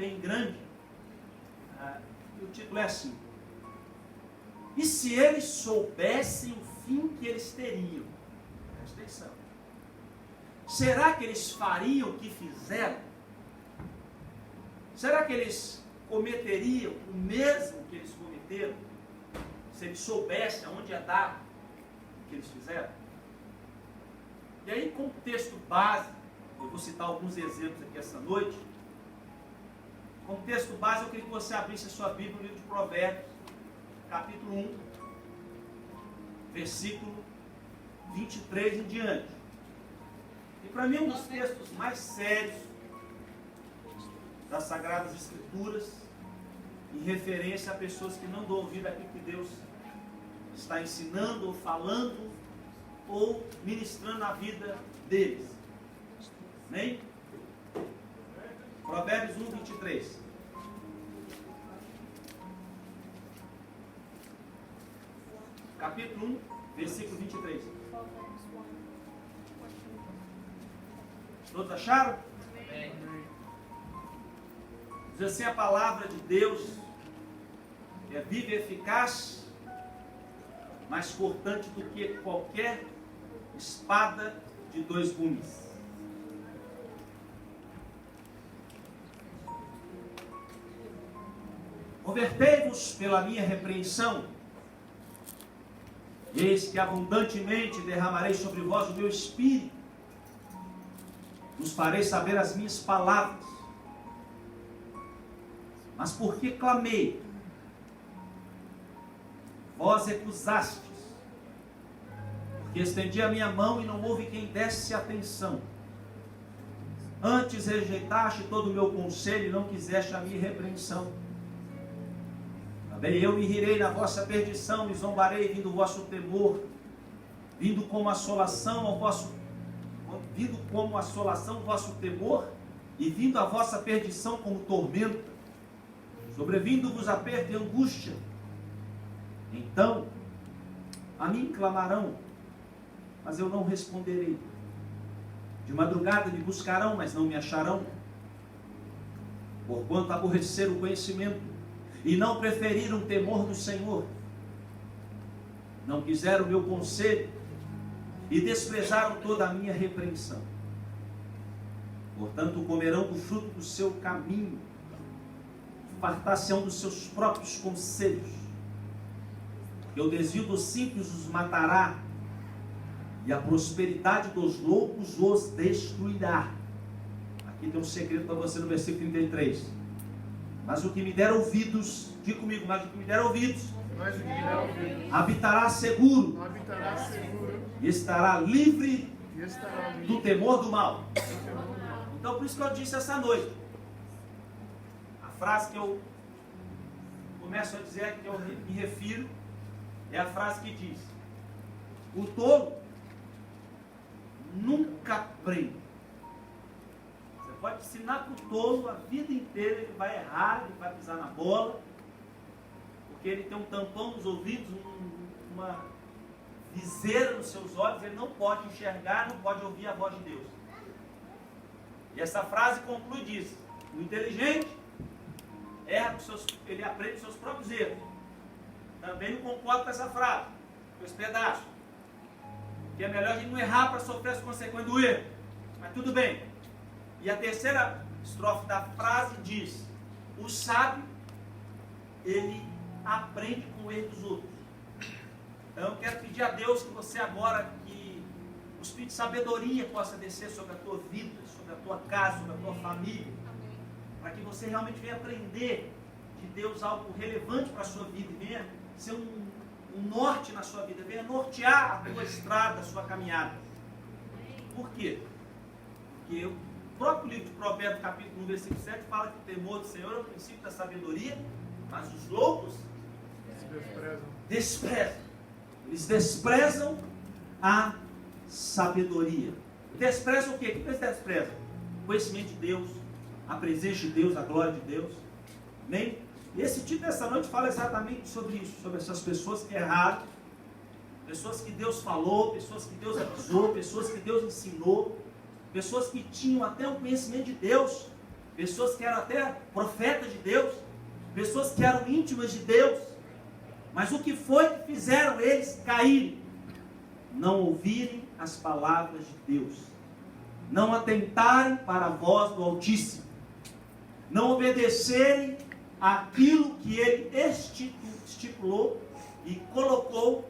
bem grande. O título é assim: e se eles soubessem o fim que eles teriam? Presta atenção. Será que eles fariam o que fizeram? Será que eles cometeriam o mesmo que eles cometeram? Se eles soubessem aonde ia dar o que eles fizeram? E aí, como texto básico, eu vou citar alguns exemplos aqui essa noite. Como texto básico, eu queria que você abrisse a sua Bíblia no livro de Provérbios, capítulo 1, versículo 23 em diante. E para mim, um dos textos mais sérios das Sagradas Escrituras, em referência a pessoas que não dão ouvido àquilo que Deus está ensinando, ou falando, ou ministrando na vida deles. Amém? Provérbios 1, 23. Capítulo 1, versículo 23. Todos acharam? Amém. Diz assim a palavra de Deus, que é viva e eficaz, mais cortante do que qualquer espada de dois gumes. Convertei-vos pela minha repreensão, e eis que abundantemente derramarei sobre vós o meu espírito, vos farei saber as minhas palavras. Mas porque clamei, vós recusastes, porque estendi a minha mão e não houve quem desse atenção. Antes rejeitaste todo o meu conselho e não quiseste a minha repreensão. Também eu me rirei na vossa perdição, me zombarei vindo o vosso temor, vindo como assolação o vosso temor, e vindo a vossa perdição como tormento, sobrevindo-vos aperto e angústia. Então a mim clamarão, mas eu não responderei. De madrugada me buscarão, mas não me acharão. Porquanto aborreceram o conhecimento e não preferiram o temor do Senhor, não quiseram o meu conselho e desprezaram toda a minha repreensão. Portanto comerão do fruto do seu caminho, fartar-se-ão dos seus próprios conselhos, porque o desvio dos simples os matará, e a prosperidade dos loucos os destruirá. Aqui tem um segredo para você no versículo 33. Mas o que me der ouvidos, diga comigo, mas o que me der ouvidos, habitará seguro, e estará livre do temor do mal. Então por isso que eu disse essa noite, a frase que eu começo a dizer, que eu me refiro, é a frase que diz: o tolo nunca aprende. Você pode ensinar para o tolo a vida inteira, ele vai errar, ele vai pisar na bola, porque ele tem um tampão nos ouvidos, uma viseira nos seus olhos, ele não pode enxergar, não pode ouvir a voz de Deus. E essa frase conclui e diz: o inteligente erra ele aprende os seus próprios erros. Também não concordo com essa frase, com esse pedaço, que é melhor a gente não errar para sofrer as consequências do erro, mas tudo bem. E a terceira estrofe da frase diz: o sábio, ele aprende com o erro dos outros. Então eu quero pedir a Deus que você agora, que o Espírito de sabedoria possa descer sobre a tua vida, sobre a tua casa, sobre a tua família, para que você realmente venha aprender de Deus algo relevante para a sua vida, e venha ser um norte na sua vida, venha nortear a tua estrada, a sua caminhada. Por quê? Porque o próprio livro de Provérbios, capítulo 1, versículo 7, fala que o temor do Senhor é o princípio da sabedoria, mas os loucos desprezam. Eles desprezam a sabedoria. Desprezam o quê? O que eles desprezam? O conhecimento de Deus, a presença de Deus, a glória de Deus. Amém? E esse título dessa noite fala exatamente sobre isso, sobre essas pessoas que erraram, pessoas que Deus falou, pessoas que Deus avisou, pessoas que Deus ensinou, pessoas que tinham até o conhecimento de Deus, pessoas que eram até profetas de Deus, pessoas que eram íntimas de Deus, mas o que foi que fizeram eles caírem? Não ouvirem as palavras de Deus, não atentarem para a voz do Altíssimo, não obedecerem àquilo que Ele estipulou e colocou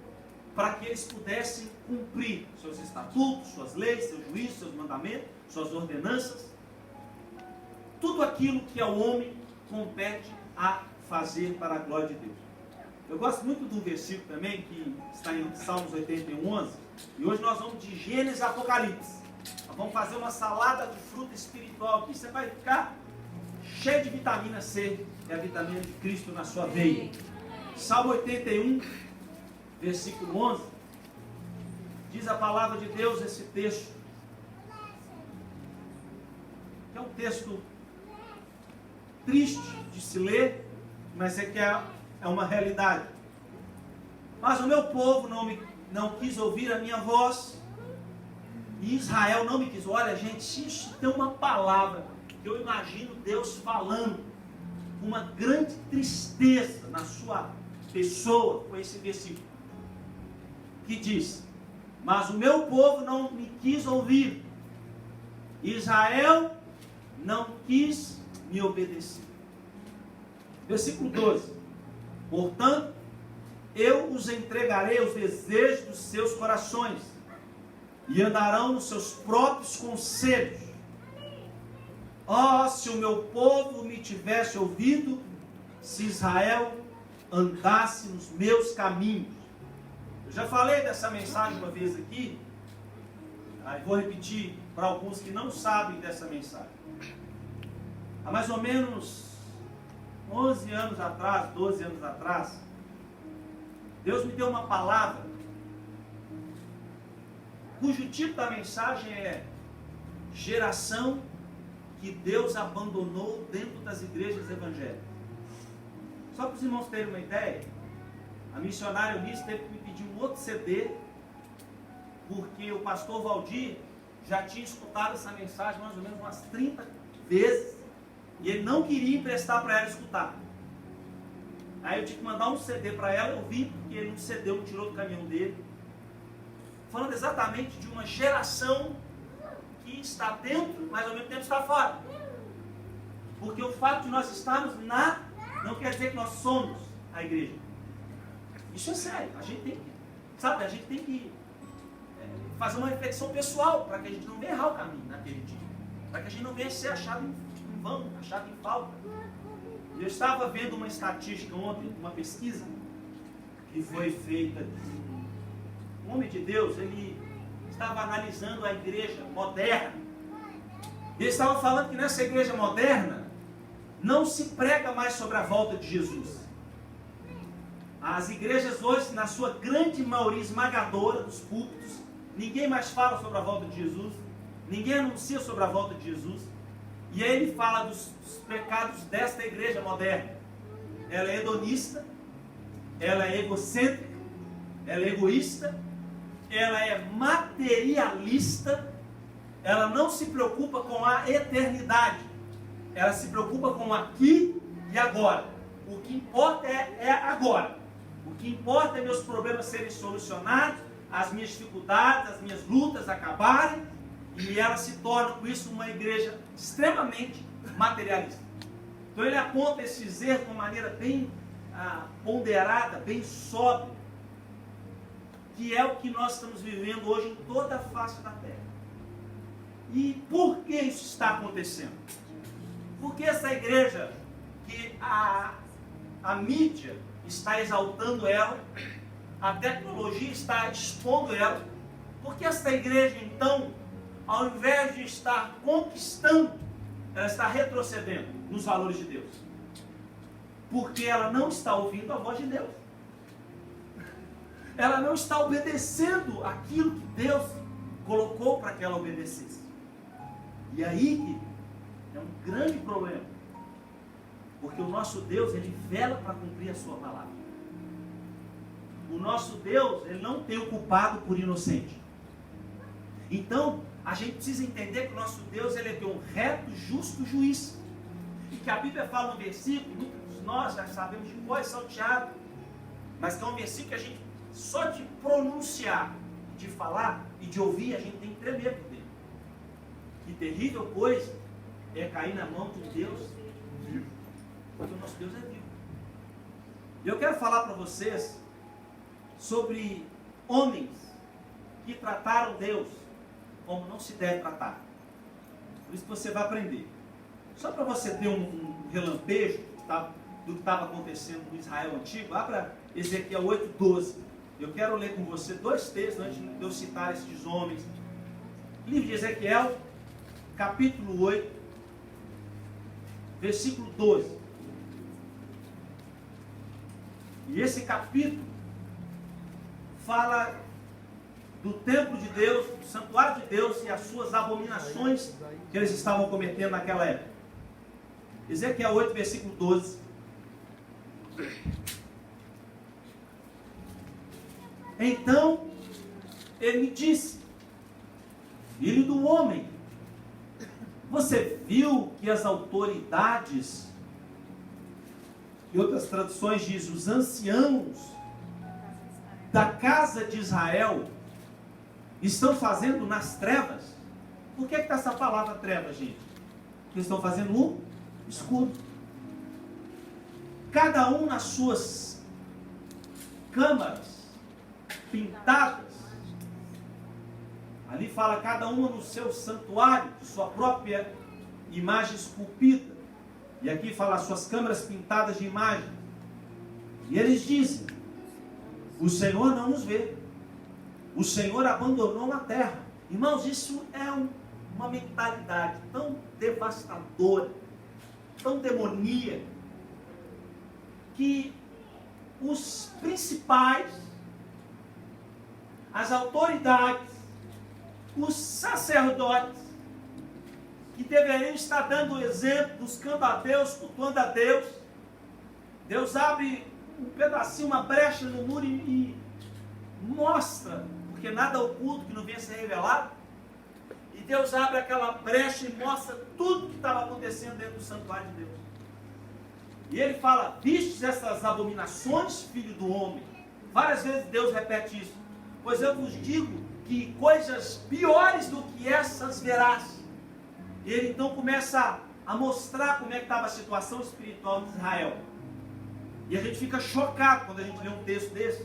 para que eles pudessem cumprir seus estatutos, suas leis, seus juízos, seus mandamentos, suas ordenanças, tudo aquilo que ao homem compete a fazer para a glória de Deus. Eu gosto muito do versículo também, que está em Salmos 81, 11, e hoje nós vamos de Gênesis a Apocalipse. Nós vamos fazer uma salada de fruta espiritual aqui, você vai ficar cheio de vitamina C, que é a vitamina de Cristo na sua veia. Salmo 81, versículo 11, diz a palavra de Deus esse texto, que é um texto triste de se ler, mas é que é uma realidade. Mas o meu povo não quis ouvir a minha voz, e Israel não me quis. Olha, gente, se isso tem uma palavra que eu imagino Deus falando com uma grande tristeza na sua pessoa, com esse versículo, que diz: mas o meu povo não me quis ouvir, Israel não quis me obedecer. Versículo 12: portanto, eu os entregarei aos desejos dos seus corações, e andarão nos seus próprios conselhos. Oh, se o meu povo me tivesse ouvido, se Israel andasse nos meus caminhos. Eu já falei dessa mensagem uma vez aqui, aí vou repetir para alguns que não sabem dessa mensagem. Há mais ou menos 11 anos atrás, 12 anos atrás, Deus me deu uma palavra, cujo título da mensagem é Geração que Deus abandonou dentro das igrejas evangélicas. Só para os irmãos terem uma ideia, a missionária Eunice teve que me pedir um outro CD, porque o pastor Valdir já tinha escutado essa mensagem mais ou menos umas 30 vezes, e ele não queria emprestar para ela escutar. Aí eu tive que mandar um CD para ela ouvir, porque ele não cedeu, não tirou do caminhão dele, falando exatamente de uma geração que está dentro, mas ao mesmo tempo está fora. Porque o fato de nós estarmos não quer dizer que nós somos a igreja. Isso é sério. A gente tem que fazer uma reflexão pessoal, para que a gente não venha errar o caminho naquele dia. Para que a gente não venha ser achado em vão, achado em falta. Eu estava vendo uma estatística ontem, uma pesquisa, que foi feita. Um homem de Deus, ele estava analisando a igreja moderna. Ele estava falando que nessa igreja moderna não se prega mais sobre a volta de Jesus. As igrejas hoje, na sua grande maioria esmagadora dos púlpitos, ninguém mais fala sobre a volta de Jesus, ninguém anuncia sobre a volta de Jesus. E aí ele fala dos pecados desta igreja moderna. Ela é hedonista, ela é egocêntrica, ela é egoísta, ela é materialista, ela não se preocupa com a eternidade, ela se preocupa com aqui e agora. O que importa é agora. O que importa é meus problemas serem solucionados, as minhas dificuldades, as minhas lutas acabarem, e ela se torna com isso uma igreja extremamente materialista. Então ele aponta esses erros de uma maneira bem ponderada, bem sóbria, que é o que nós estamos vivendo hoje em toda a face da terra. E por que isso está acontecendo? Porque essa igreja, que a mídia está exaltando ela, a tecnologia está expondo ela, porque essa igreja, então, ao invés de estar conquistando, ela está retrocedendo nos valores de Deus. Porque ela não está ouvindo a voz de Deus. Ela não está obedecendo aquilo que Deus colocou para que ela obedecesse. E aí que é um grande problema. Porque o nosso Deus, ele vela para cumprir a sua palavra. O nosso Deus, ele não tem o culpado por inocente. Então, a gente precisa entender que o nosso Deus, ele é um reto, justo juiz. e que a Bíblia fala um versículo, muitos de nós já sabemos de cor e salteado, mas que é um versículo que a gente, só de pronunciar, de falar e de ouvir, a gente tem que tremer por dele. Que terrível coisa é cair na mão de um Deus vivo, porque o nosso Deus é vivo. E eu quero falar para vocês sobre homens que trataram Deus como não se deve tratar. Por isso que você vai aprender. Só para você ter um relampejo do que estava acontecendo no Israel antigo, abra Ezequiel 8:12. Eu quero ler com você 2 textos antes de eu citar esses homens. Livro de Ezequiel, capítulo 8, versículo 12. E esse capítulo fala do templo de Deus, do santuário de Deus e as suas abominações que eles estavam cometendo naquela época. Ezequiel 8, versículo 12. Então ele me disse: filho do homem, você viu que as autoridades, e outras traduções dizem os anciãos da casa de Israel estão fazendo nas trevas? Por que está essa palavra trevas, gente? Porque estão fazendo no escuro. Cada um nas suas câmaras pintadas. Ali fala cada uma no seu santuário, de sua própria imagem esculpida. E aqui fala as suas câmaras pintadas de imagem. E eles dizem: o Senhor não nos vê. O Senhor abandonou a terra. Irmãos, isso é uma mentalidade tão devastadora, tão demoníaca, que os principais, as autoridades, os sacerdotes, que deveriam estar dando o exemplo, buscando a Deus, cultuando a Deus, Deus abre um pedacinho, uma brecha no muro e mostra, porque nada oculto que não venha a ser revelado, e Deus abre aquela brecha e mostra tudo que estava acontecendo dentro do santuário de Deus. E ele fala: vistes essas abominações, filho do homem? Várias vezes Deus repete isso. Pois eu vos digo que coisas piores do que essas verás. E ele então começa a mostrar como é que estava a situação espiritual de Israel. E a gente fica chocado quando a gente lê um texto desse.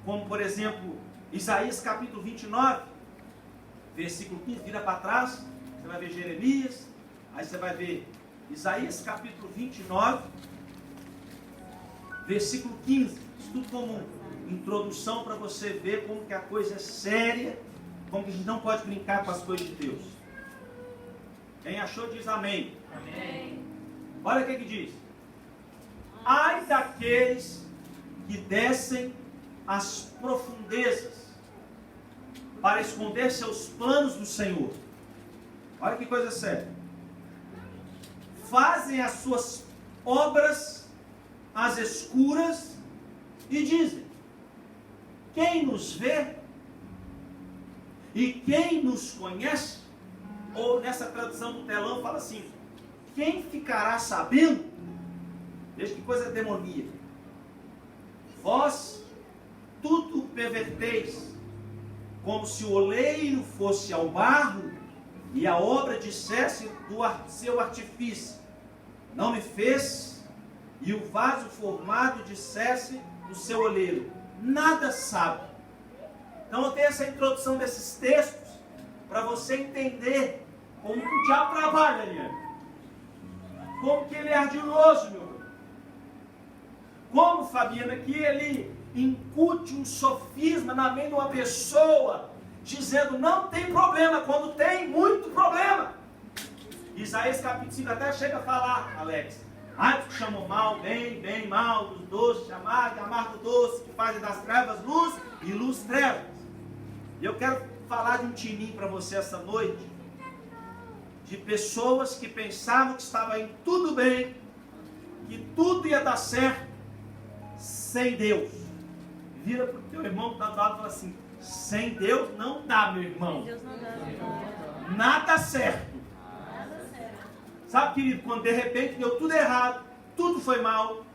Como, por exemplo, Isaías capítulo 29, versículo 15. Vira para trás, você vai ver Jeremias. Aí você vai ver Isaías capítulo 29, versículo 15. Isso tudo como introdução para você ver como que a coisa é séria, como que a gente não pode brincar com as coisas de Deus. Quem achou diz amém. Amém. Olha o que diz: ai daqueles que descem às profundezas para esconder seus planos do Senhor. Olha que coisa séria. Fazem as suas obras às escuras e dizem: quem nos vê e quem nos conhece? Ou nessa tradução do telão fala assim: quem ficará sabendo? Veja que coisa demoníaca. Vós tudo perverteis, como se o oleiro fosse ao barro e a obra dissesse do seu artifício: não me fez, e o vaso formado dissesse do seu oleiro: nada sabe. Então eu tenho essa introdução desses textos para você entender como que o diabo trabalha, Eliane. Como que ele é ardiloso, meu irmão. Como, Fabiana, que ele incute um sofisma na mente de uma pessoa, dizendo não tem problema, quando tem muito problema. Isaías capítulo 5 até chega a falar, Alex: ai, tu chamou mal, bem, bem, mal, dos doces, amargo, amargo doce, que fazem das trevas luz e luz trevas. E eu quero falar de um timinho para você essa noite, de pessoas que pensavam que estava indo tudo bem, que tudo ia dar certo, sem Deus. Vira para o teu irmão que está do lado e fala assim: sem Deus não dá, meu irmão. Deus não dá. Nada certo. Sabe, querido, quando de repente deu tudo errado, tudo foi mal.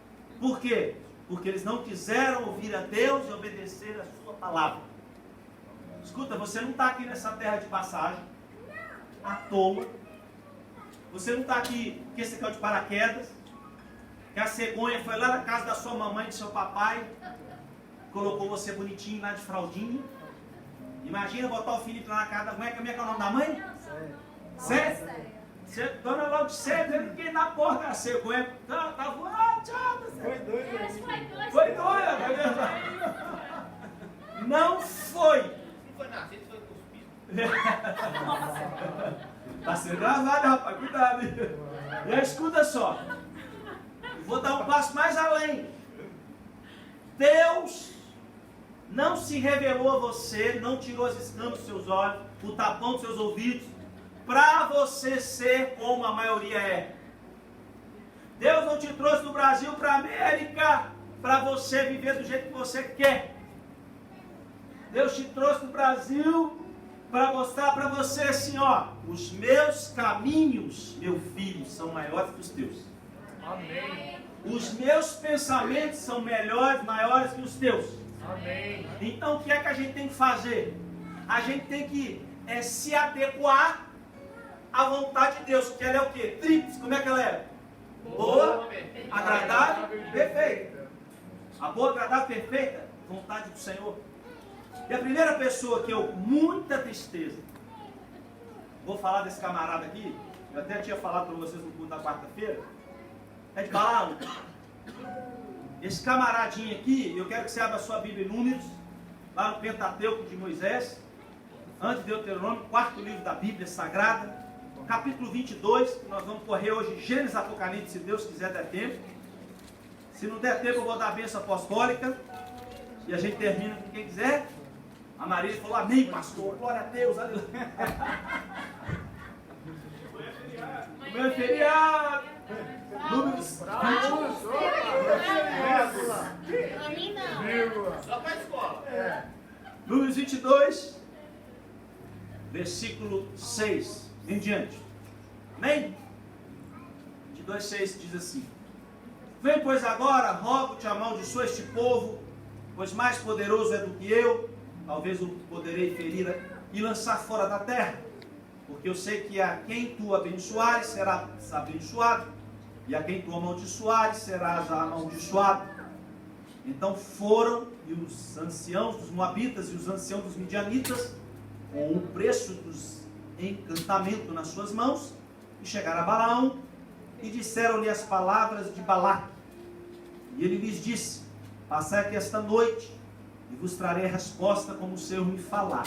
Por quê? Porque eles não quiseram ouvir a Deus e obedecer a sua palavra. Escuta, você não está aqui nessa terra de passagem, à toa. Você não está aqui porque você caiu de paraquedas, que a cegonha foi lá na casa da sua mamãe e do seu papai, colocou você bonitinho lá de fraldinha. Imagina botar o Felipe lá na casa da mãe, como é que é o nome da mãe? Sé? Dona Laudicéia, eu fiquei na porta da cegonha. Tá voando, tchau. Foi doido. Foi doida, tá vendo? Não foi. Não foi nascido, foi cuspido. Tá sendo gravado, rapaz, cuidado. E aí, escuta só. Vou dar um passo mais além. Deus não se revelou a você, não tirou as escamas dos seus olhos, o tapão dos seus ouvidos, para você ser como a maioria é. Deus não te trouxe do Brasil para a América para você viver do jeito que você quer. Deus te trouxe do Brasil para mostrar para você assim, ó, os meus caminhos, meu filho, são maiores que os teus. Amém. Os meus pensamentos são maiores que os teus. Amém. Então o que é que a gente tem que fazer? A gente tem que se adequar à vontade de Deus, que ela é o quê? Tríplice, como é que ela é? Boa, agradável, perfeita. A boa, agradável, perfeita, vontade do Senhor. E a primeira pessoa que eu, muita tristeza, vou falar desse camarada aqui, eu até tinha falado para vocês no culto da quarta-feira, é de Balaão. Esse camaradinho aqui, eu quero que você abra a sua Bíblia em Números, lá no Pentateuco de Moisés, antes de Deuteronômio, quarto livro da Bíblia Sagrada, capítulo 22, que nós vamos correr hoje, Gênesis, Apocalipse, se Deus quiser der tempo. Se não der tempo, eu vou dar a bênção apostólica, e a gente termina com quem quiser. A Maria falou, amém, pastor, glória a Deus, aleluia. Amanhã é feriado. Números 22. Só para a escola. Números 22, versículo 6 em diante. Amém? 22, 6 diz assim: vem, pois, agora, rogo-te, amaldiçoa este povo, pois mais poderoso é do que eu, talvez o poderei ferir e lançar fora da terra, porque eu sei que a quem tu abençoares será abençoado, e a quem tu amaldiçoares serás amaldiçoado. Então foram, e os anciãos dos Moabitas e os anciãos dos Midianitas, com o preço dos encantamentos nas suas mãos, e chegaram a Balaão, e disseram-lhe as palavras de Balaque. E ele lhes disse: passai aqui esta noite, e vos trarei a resposta como o Senhor me falar.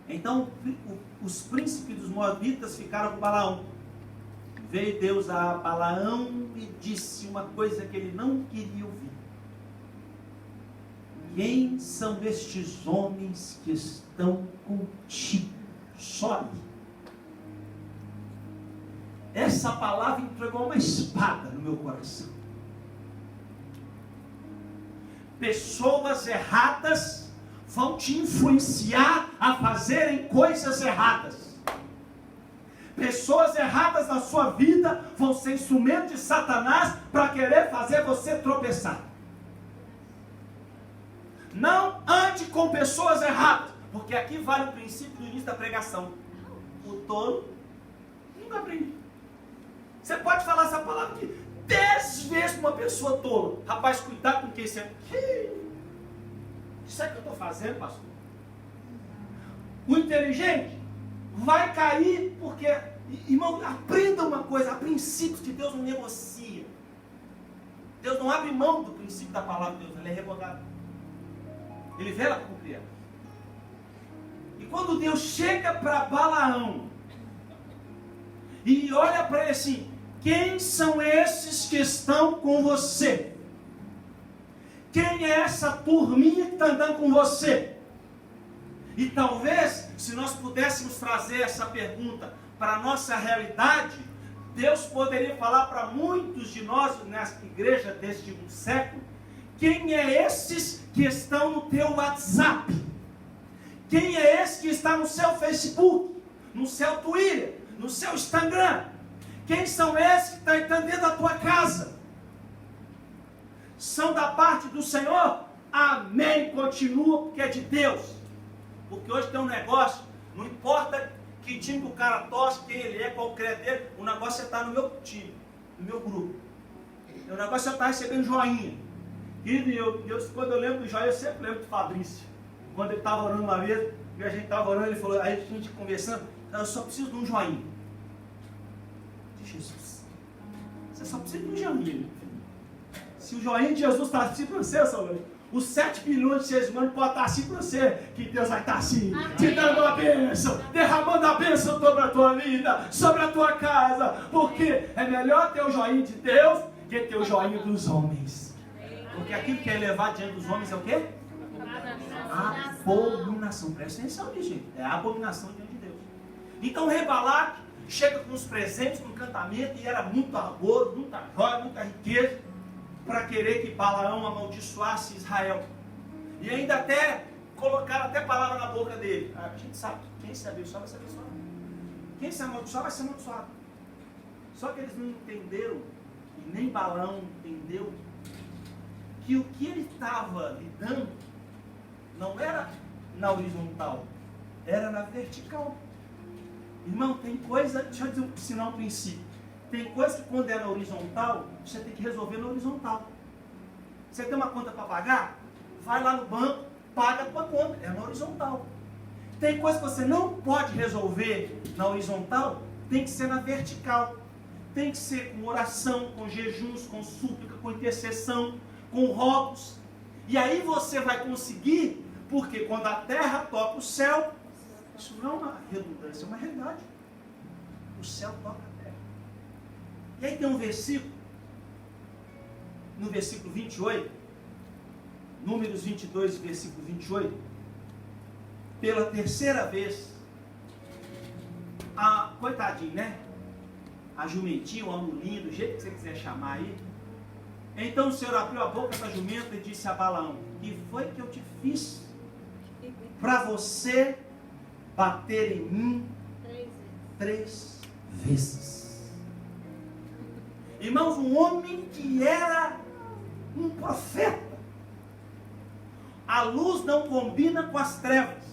Então os príncipes dos Moabitas ficaram com Balaão. Veio Deus a Balaão e disse uma coisa que ele não queria ouvir: quem são estes homens que estão contigo? Sobe. Essa palavra entregou uma espada no meu coração. Pessoas erradas vão te influenciar a fazerem coisas erradas. Pessoas erradas na sua vida vão ser instrumento de Satanás para querer fazer você tropeçar. Não ande com pessoas erradas, porque aqui vale o princípio do início da pregação: o tolo nunca aprende. Você pode falar essa palavra aqui 10 vezes para uma pessoa tola. Rapaz, cuidado com quem você... Isso é que eu estou fazendo, pastor? O inteligente vai cair porque... Irmão, aprenda uma coisa: a princípios de Deus não negocia. Deus não abre mão do princípio da palavra de Deus, ele é revogado. Ele vela para cumprir. E quando Deus chega para Balaão e olha para ele assim: quem são esses que estão com você? Quem é essa turminha que está andando com você? E talvez, se nós pudéssemos trazer essa pergunta para a nossa realidade, Deus poderia falar para muitos de nós nessa igreja deste século: quem é esses que estão no teu WhatsApp? Quem é esse que está no seu Facebook, no seu Twitter, no seu Instagram. Quem são esses que estão entrando dentro da tua casa? São da parte do Senhor? Amém, continua, porque é de Deus. Porque hoje tem um negócio, não importa que time que o cara torce, quem ele é, qual o credo dele, o negócio é estar no meu time, no meu grupo. O negócio é estar recebendo joinha. E quando eu lembro do joinha, eu sempre lembro do Fabrício. Quando ele estava orando uma vez, e a gente estava orando, ele falou, aí a gente conversando, eu só preciso de um joinha. De Jesus. Você só precisa de um joinha. Se o joinha de Jesus está assim para você, Salvador, os 7 bilhões de seres humanos podem estar assim para você, que Deus vai estar assim, te dando a bênção, derramando a bênção sobre a tua vida, sobre a tua casa, porque é melhor ter o joinha de Deus que ter o joinha dos homens. Porque aquilo que é elevado diante dos homens é o quê? Abominação. Presta atenção nisso, gente. É a abominação diante de Deus. Então o rei Balaque chega com os presentes, com encantamento, e era muito argoso, muita joia, muita riqueza, para querer que Balaão amaldiçoasse Israel. E ainda até colocaram até palavra na boca dele. A gente sabe que quem se abençoar vai ser abençoado. Quem se amaldiçoar vai ser amaldiçoado. Só que eles não entenderam, e nem Balaão entendeu, que o que ele estava lidando não era na horizontal, era na vertical. Irmão, tem coisa, deixa eu ensinar um princípio. Tem coisa que quando é na horizontal, você tem que resolver na horizontal. Você tem uma conta para pagar? Vai lá no banco, paga a tua conta, é na horizontal. Tem coisa que você não pode resolver na horizontal, tem que ser na vertical. Tem que ser com oração, com jejuns, com súplica, com intercessão, com rogos. E aí você vai conseguir, porque quando a terra toca o céu, isso não é uma redundância, é uma realidade. O céu toca a terra. E aí tem um versículo, no versículo 28, Números 22, versículo 28, pela terceira vez, coitadinho, né? A jumentinha, o amulinho, do jeito que você quiser chamar aí. Então o Senhor abriu a boca da jumenta e disse a Balaão: que foi que eu te fiz para você bater em mim 3 vezes? Irmãos, um homem que era um profeta. A luz não combina com as trevas.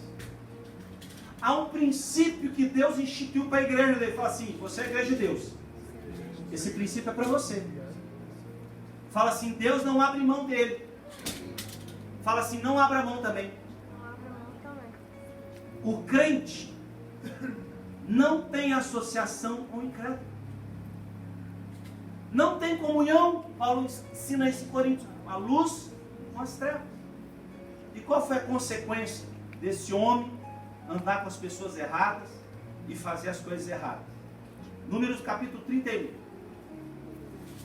Há um princípio que Deus instituiu para a igreja. Ele fala assim: você é a igreja de Deus. Esse princípio é para você. Fala assim: Deus não abre mão dele. Fala assim: não abra mão também. O crente não tem associação com o incrédulo. Não tem comunhão. Paulo ensina isso em Coríntios: a luz com as trevas. E qual foi a consequência desse homem andar com as pessoas erradas e fazer as coisas erradas? Números capítulo 31,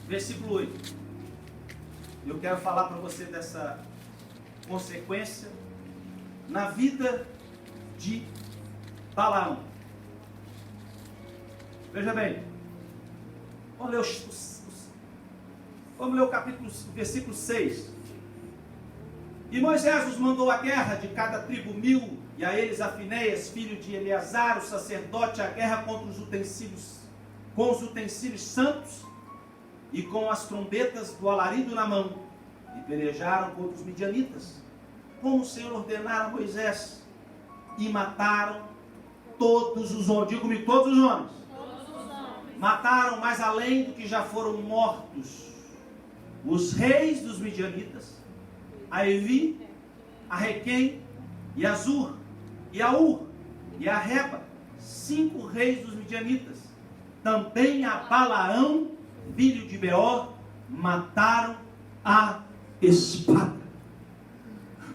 versículo 8. Eu quero falar para você dessa consequência na vida de Balaão. Veja bem, vamos ler o capítulo, versículo 6. E Moisés os mandou à guerra, de cada tribo 1000, e a eles a Finéias, filho de Eleazar, o sacerdote, a guerra contra os utensílios, com os utensílios santos e com as trombetas do alarido na mão, e pelejaram contra os midianitas, como o Senhor ordenara a Moisés, e mataram todos os homens. Digo-me, todos os homens. Mataram mais além do que já foram mortos os reis dos midianitas, a Evi, a Requem, e a Zur, e a Ur, e a Reba, 5 reis dos midianitas. Também a Balaão, filho de Beor, mataram a espada.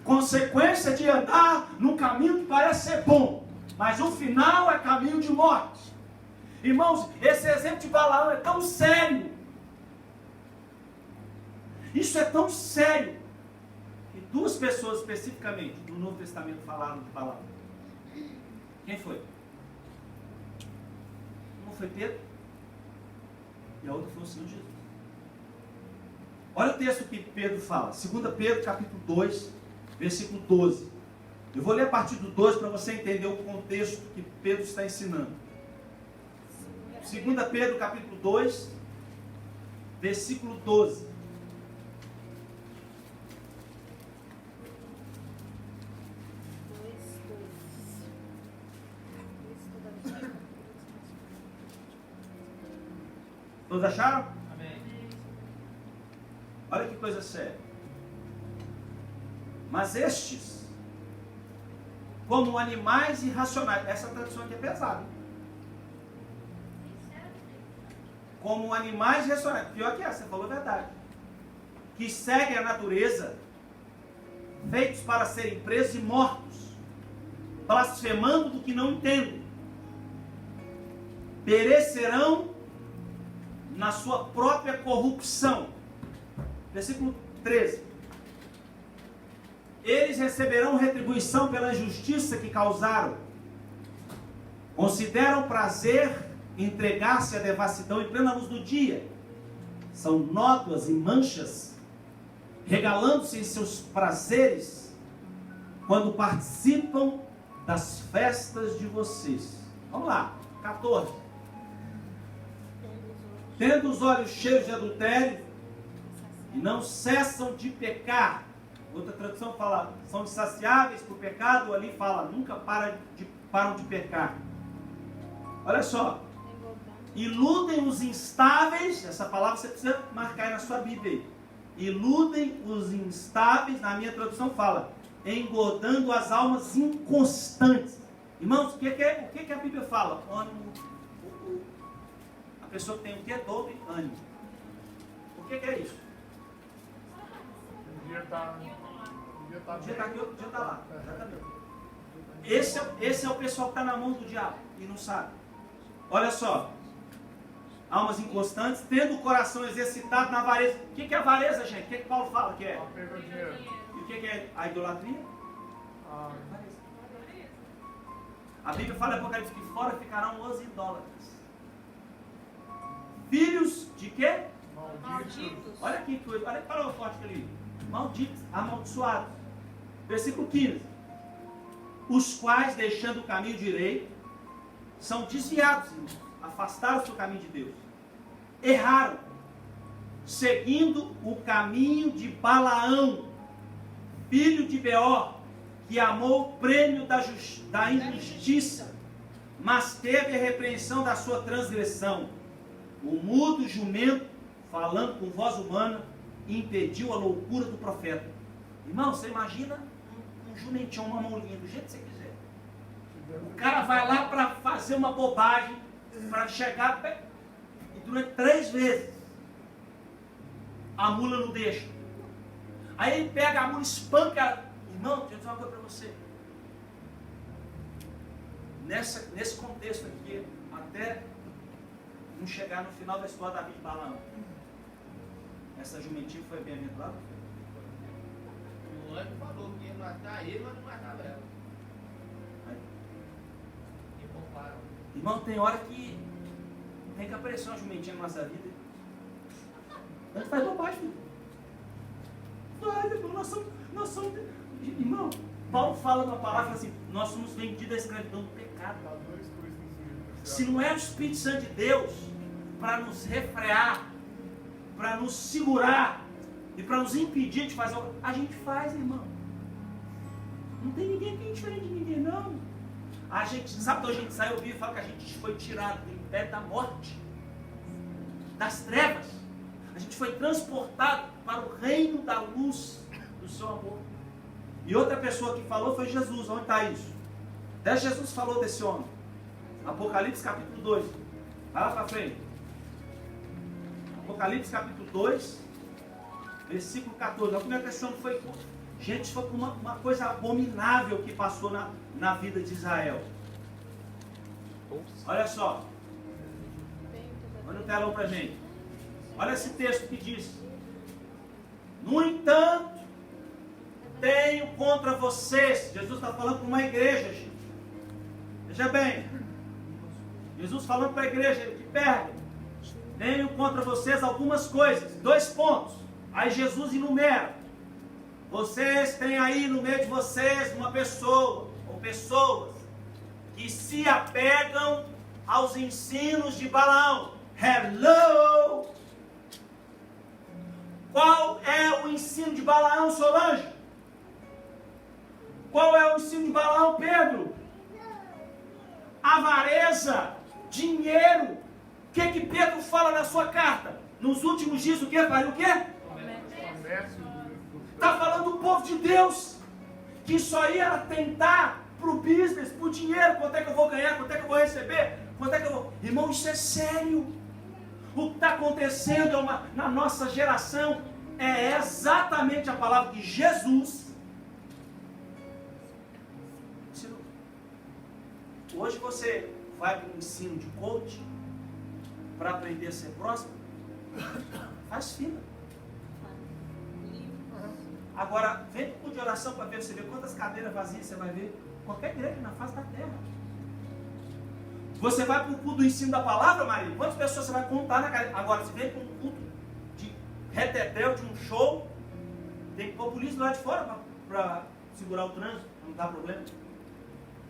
Consequência de andar no caminho que parece ser bom, mas o final é caminho de morte. Irmãos, esse exemplo de Balaão é tão sério. Isso é tão sério que 2 pessoas especificamente do Novo Testamento falaram de Balaão. Quem foi? Um foi Pedro e a outra foi o Senhor Jesus. Olha o texto que Pedro fala, 2 Pedro capítulo 2, versículo 12. Eu vou ler a partir do 12 para você entender o contexto que Pedro está ensinando. 2 Pedro capítulo 2, versículo 12. Todos acharam? Amém. Olha que coisa séria. Mas estes, como animais irracionais, essa tradução aqui é pesada. Como animais irracionais, pior que essa, você falou a verdade, que seguem a natureza, feitos para serem presos e mortos, blasfemando do que não entendem, perecerão na sua própria corrupção. Versículo 13. Eles receberão retribuição pela injustiça que causaram. Consideram prazer entregar-se à devassidão em plena luz do dia. São nódoas e manchas, regalando-se em seus prazeres quando participam das festas de vocês. Vamos lá, 14. Tendo os olhos cheios de adultério e não cessam de pecar. Outra tradução fala, são insaciáveis por pecado, ali fala, nunca param de pecar. Olha só, iludem os instáveis, essa palavra você precisa marcar aí na sua Bíblia. Iludem os instáveis, na minha tradução fala, engordando as almas inconstantes. Irmãos, o que a Bíblia fala? Ânimo, a pessoa que tem o que? Dobre ânimo. O que é isso? Um dia está aqui, outro dia está lá. Esse é o pessoal que está na mão do diabo e não sabe. Olha só. Almas inconstantes, tendo o coração exercitado na avareza. O que é avareza, gente? O que Paulo fala que é? apego ao dinheiro. E o que é a idolatria? Ah, A Bíblia fala em Apocalipse que fora ficarão os idólatras. Filhos de quê? malditos. Olha aqui, olha que palavra forte que ele. Malditos, amaldiçoados. Versículo 15. Os quais, deixando o caminho direito, são desviados, irmãos, afastaram-se do caminho de Deus. Erraram, seguindo o caminho de Balaão, filho de Beor, que amou o prêmio da injustiça, mas teve a repreensão da sua transgressão. O mudo jumento, falando com voz humana, impediu a loucura do profeta. Irmão, você imagina um jumentinho, uma maulinha, do jeito que você quiser. O cara vai lá para fazer uma bobagem, para chegar e durante 3 vezes a mula não deixa. Aí ele pega a mula, espanca. Irmão, deixa eu dizer uma coisa para você. Nesse contexto aqui, até não chegar no final da história da vida de Balaão, essa jumentinha foi bem-aventurada? O anjo falou que ia matar ele, mas não matava ela. E pouparam. Irmão, tem hora que tem que aparecer uma jumentinha na nossa vida. A gente faz bobagem, filho. Vai, irmão, nós somos. Irmão, Paulo fala numa palavra assim: nós somos vendidos à escravidão do pecado. Dá 2 cruzes no livro. Se não é o Espírito Santo de Deus para nos refrear, para nos segurar e para nos impedir de fazer algo, a gente faz, irmão. Não tem ninguém que é diferente de ninguém, não. A gente, sabe quando a gente sai, eu vi e fala que a gente foi tirado do império da morte, das trevas. A gente foi transportado para o reino da luz do seu amor. E outra pessoa que falou foi Jesus. Onde está isso? Até Jesus falou desse homem. Apocalipse capítulo 2. Vai lá para frente. Apocalipse capítulo 2, versículo 14. A primeira questão foi, gente, foi uma coisa abominável que passou na vida de Israel. Olha só. Olha o telão para a gente. Olha esse texto que diz: no entanto, tenho contra vocês. Jesus está falando para uma igreja, gente. Veja bem. Jesus falando para a igreja de perto. Tenho contra vocês algumas coisas. 2 pontos. Aí Jesus enumera. Vocês têm aí no meio de vocês uma pessoa ou pessoas que se apegam aos ensinos de Balaão. Hello! Qual é o ensino de Balaão, Solange? Qual é o ensino de Balaão, Pedro? Avareza, dinheiro. O que Pedro fala na sua carta? Nos últimos dias, o que? Faria o quê? Está falando do povo de Deus, que só ia tentar para o business, para o dinheiro, quanto é que eu vou ganhar, quanto é que eu vou receber, quanto é que eu vou... Irmão, isso é sério. O que está acontecendo na nossa geração é exatamente a palavra que Jesus ensinou. Hoje você vai para um ensino de coach para aprender a ser próximo, faz fila. Agora, vem para o culto de oração para ver, você vê quantas cadeiras vazias você vai ver. Qualquer igreja na face da terra. Você vai para o culto do ensino da palavra, Maria? Quantas pessoas você vai contar na cadeira? Agora, você vem para um culto de retetel, de um show, tem que pôr a polícia lá de fora para segurar o trânsito, não dá problema.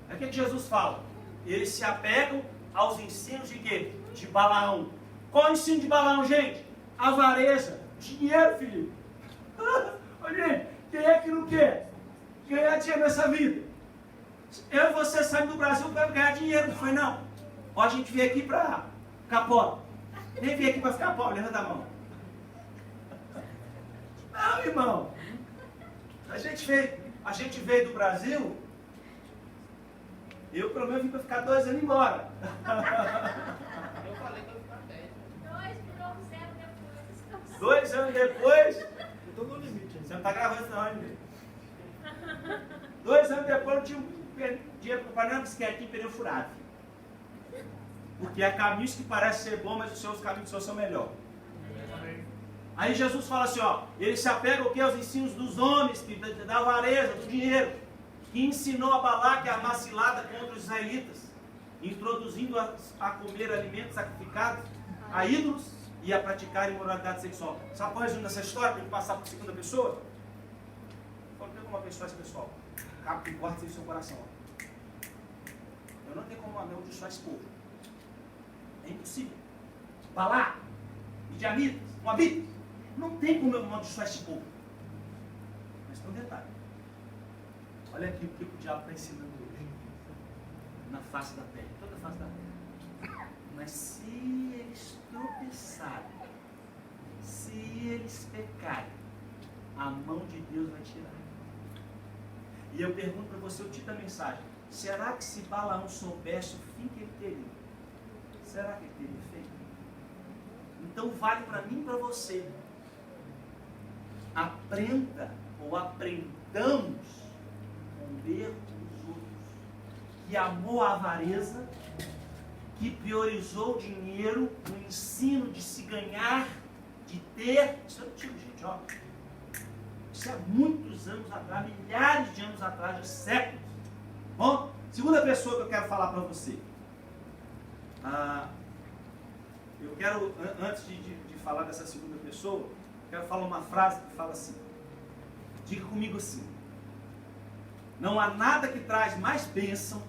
É o que Jesus fala. Eles se apegam aos ensinos de quê? De Balaão. Qual é o ensino de Balaão, gente? Avareza, dinheiro, filho. Olha, quem é que não quer ganhar dinheiro nessa vida? Eu e você saímos do Brasil para ganhar dinheiro, não foi não? Ó, a gente veio aqui para ficar pobre. Nem veio aqui para ficar pobre, levanta a mão. Não, irmão. A gente veio do Brasil. Eu, pelo menos, vim para ficar 2 anos embora. Eu falei que eu ia ficar 10. 2 anos depois. Eu estou no limite. Você não está gravando não, hein? 2 anos depois eu tinha dinheiro para parar uma bicicletinha e pneu furado. Porque há caminhos que parecem ser bons, mas os seus caminhos são melhores. Aí Jesus fala assim, ó, ele se apega o quê? Aos ensinos dos homens, da avareza, do dinheiro, que ensinou a Balaque a armar cilada contra os israelitas, introduzindo a comer alimentos sacrificados a ídolos e a praticar imoralidade sexual. Sabe qual é o resumo dessa história? Para a gente passar para a segunda pessoa? Vou ter como abençoar esse pessoal. Cabo que corta isso no seu coração. Ó. Eu não tenho como amaldiçoar esse povo. É impossível. Balaque, Midianitas, Moabitas. Não tem como eu amaldiçoar esse povo. Mas tem um detalhe. Olha aqui o que o diabo está ensinando hoje. Na face da terra. Toda a face da terra. Mas se eles tropeçarem, se eles pecarem, a mão de Deus vai tirar. E eu pergunto para você o título da mensagem. Será que se Balaão soubesse o fim que ele teria? Será que ele teria feito? Então vale para mim e para você. Aprenda ou aprendamos com o erro dos outros. Que amou a avareza, que priorizou o dinheiro no ensino de se ganhar, de ter. Isso é antigo, gente, ó. Isso é muitos anos atrás, milhares de anos atrás, de séculos. Bom, segunda pessoa que eu quero falar para você. Eu quero, antes de falar dessa segunda pessoa, quero falar uma frase que fala assim. Diga comigo assim. Não há nada que traz mais bênção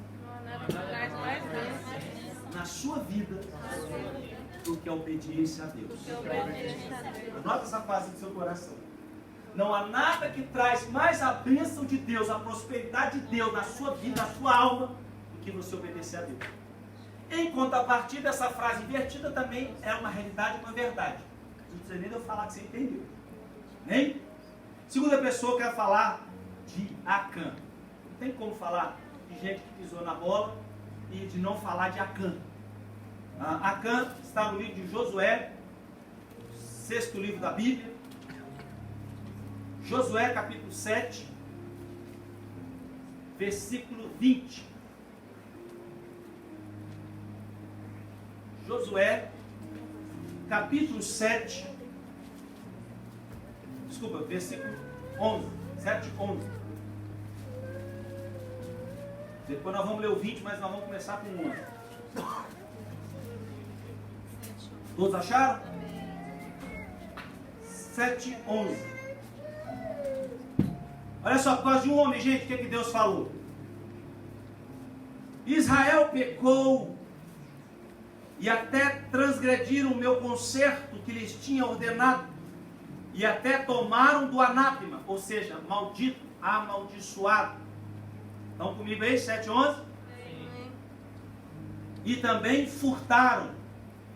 na sua vida do que a obediência a Deus. Anota essa frase do seu coração. Não há nada que traz mais a bênção de Deus, a prosperidade de Deus na sua vida, na sua alma, do que você obedecer a Deus. Em contrapartida, essa frase invertida também é uma realidade, uma verdade. Não precisa nem eu falar que você entendeu. Nem? Segunda pessoa, eu quero falar de Acã. Não tem como falar de gente que pisou na bola e de não falar de Acã. Acã está no livro de Josué, 6º livro da Bíblia. Josué capítulo 7, versículo 20. Josué capítulo 7, versículo 11, 7, 11. Depois nós vamos ler o 20, mas nós vamos começar com o 11. Todos acharam? 7, 11. Olha só, por causa de um homem, gente, o que Deus falou? Israel pecou e até transgrediram o meu concerto que lhes tinha ordenado, e até tomaram do anátema, ou seja, maldito, amaldiçoado. Estão comigo aí, 7:11? E também furtaram,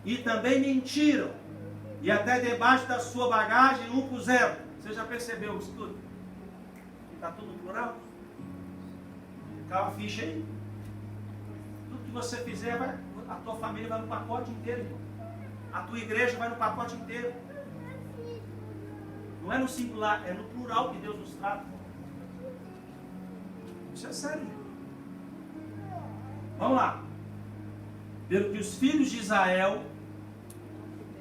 e também mentiram, e até debaixo da sua bagagem um puseram. Você já percebeu isso tudo? Está tudo plural? Cala a ficha aí. Tudo que você fizer, a tua família vai no pacote inteiro, irmão. A tua igreja vai no pacote inteiro. Não é no singular, é no plural que Deus nos trata. Isso é sério. Vamos lá. Pelo que os filhos de Israel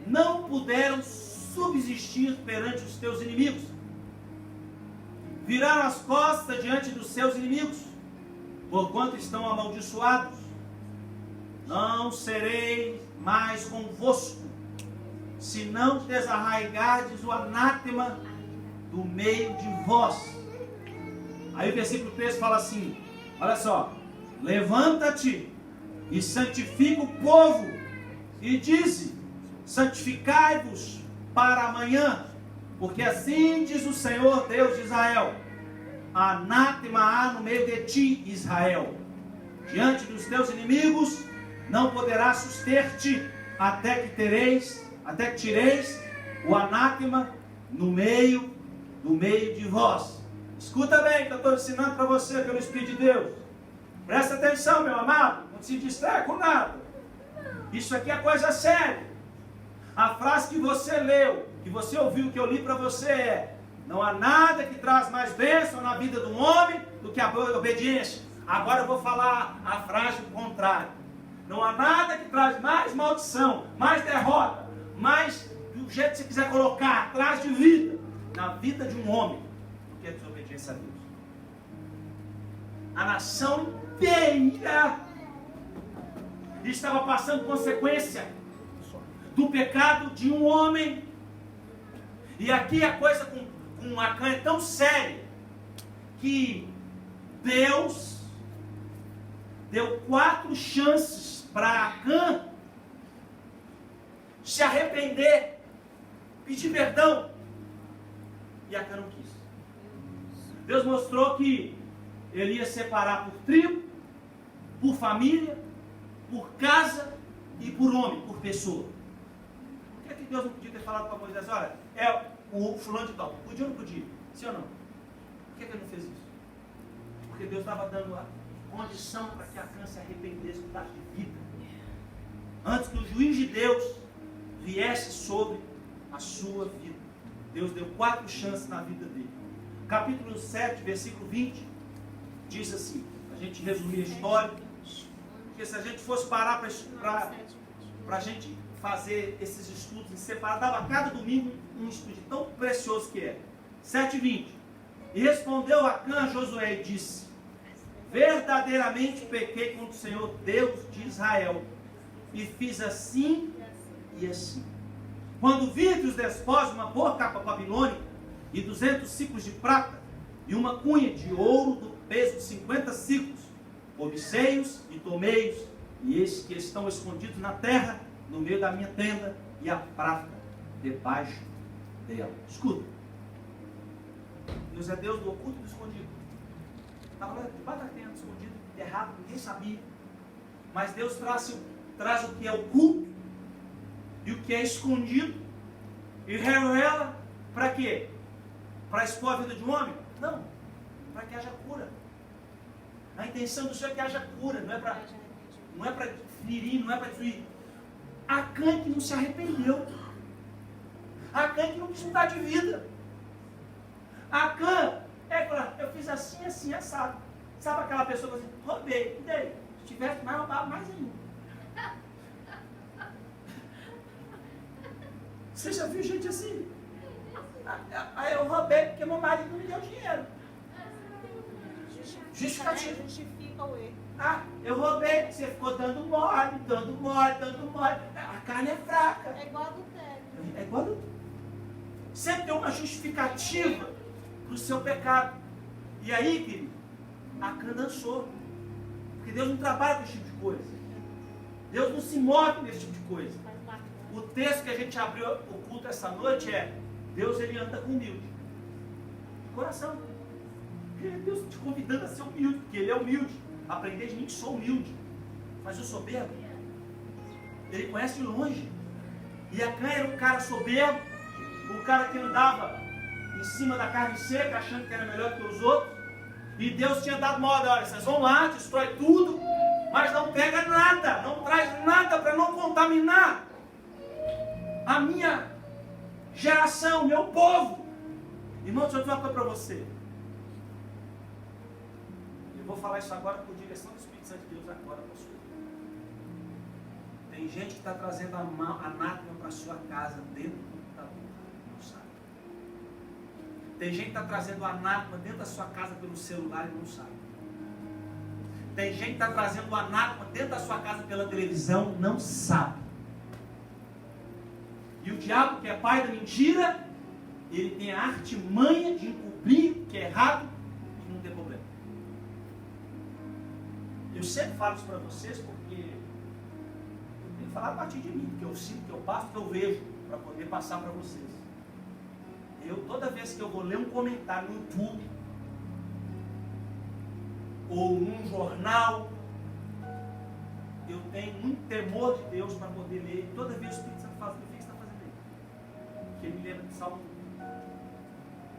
não puderam subsistir perante os teus inimigos, viraram as costas diante dos seus inimigos, porquanto estão amaldiçoados. Não serei mais convosco, se não desarraigardes o anátema do meio de vós. Aí o versículo 3 fala assim, olha só: levanta-te e santifica o povo, e dize: santificai-vos para amanhã, porque assim diz o Senhor Deus de Israel: anátema há no meio de ti, Israel. Diante dos teus inimigos não poderás suster-te até que tireis o anátema no meio de vós. Escuta bem que eu estou ensinando para você pelo Espírito de Deus. Presta atenção, meu amado. Não se distraia com nada. Isso aqui é coisa séria. A frase que você leu, que você ouviu, que eu li para você é: não há nada que traz mais bênção na vida de um homem do que a obediência. Agora eu vou falar a frase contrária. Não há nada que traz mais maldição, mais derrota, mais do jeito que você quiser colocar, traz de vida na vida de um homem do que a desobediência a Deus. A nação inteira estava passando consequência do pecado de um homem. E aqui a coisa com Acã é tão séria que Deus deu 4 chances para Acã se arrepender, pedir perdão, e Acã não quis. Deus mostrou que ele ia separar por tribo, por família, por casa e por homem, por pessoa. Por que Deus não podia ter falado para Moisés: olha, é o fulano de tal? Podia ou não podia? Sim ou não? Por que ele não fez isso? Porque Deus estava dando a condição para que Acã se arrependesse do mudasse de vida, antes que o juiz de Deus viesse sobre a sua vida. Deus deu 4 chances na vida dele. Capítulo 7, versículo 20, diz assim, a gente resumir a história, porque se a gente fosse parar para a gente fazer esses estudos em separado, dava cada domingo um estudo tão precioso que é. 7:20. E respondeu Acã a Josué e disse: verdadeiramente pequei contra o Senhor Deus de Israel, e fiz assim e assim. Quando vi entre os despojos uma boa capa babilônica, e 200 ciclos de prata, e uma cunha de ouro do peso de 50 ciclos, obsei-os e tomei-os, e eis que estão escondidos na terra, no meio da minha tenda, e a prata debaixo dela. Escuta. Deus é Deus do oculto e do escondido. Estava lá debaixo da tenda, escondido, errado, ninguém sabia. Mas Deus traz o que é oculto e o que é escondido e revela para quê? Para expor a vida de um homem? Não, para que haja cura. A intenção do Senhor é que haja cura, não é para ferir, não é para destruir. Acã que não se arrependeu, Acã que não quis mudar de vida, Acã eu fiz assim, assim, assado. Sabe aquela pessoa que assim, roubei, e daí? Se tivesse mais, roubava mais ainda. Você já viu gente assim? Aí eu roubei porque meu marido não me deu dinheiro. Justificativa. Justifica o erro. Eu roubei porque você ficou dando mole. A carne é fraca. É igual adultério. É igual adultério. Sempre tem uma justificativa para o seu pecado. E aí, querido, Acã dançou. Porque Deus não trabalha com esse tipo de coisa. Deus não se move nesse tipo de coisa. O texto que a gente abriu o culto essa noite é: Deus, ele anda com humilde. Coração. É Deus te convidando a ser humilde, porque ele é humilde. Aprender de mim que sou humilde. Mas o soberbo, ele conhece de longe. E Acã era um cara soberbo, o cara que andava em cima da carne seca, achando que era melhor que os outros. E Deus tinha dado uma ordem: olha, vocês vão lá, destrói tudo, mas não pega nada, não traz nada para não contaminar a minha geração, meu povo. Irmão, deixa eu dizer uma coisa para você. Eu vou falar isso agora por direção do Espírito Santo de Deus agora, pastor. Tem gente que está trazendo anátema para a sua casa dentro do computador, não sabe. Tem gente que está trazendo anátema dentro da sua casa pelo celular e não sabe. Tem gente que está trazendo anátema dentro da sua casa pela televisão, não sabe. E o diabo, que é pai da mentira, ele tem a artimanha de encobrir o que é errado e não tem problema. Eu sempre falo isso para vocês porque eu tenho que falar a partir de mim, que eu sinto, que eu passo, que eu vejo, para poder passar para vocês. Toda vez que eu vou ler um comentário no YouTube, ou num jornal, eu tenho muito temor de Deus para poder ler. Toda vez o Espírito Santo fala: o que você está fazendo aí? Porque ele me lembra de Salmo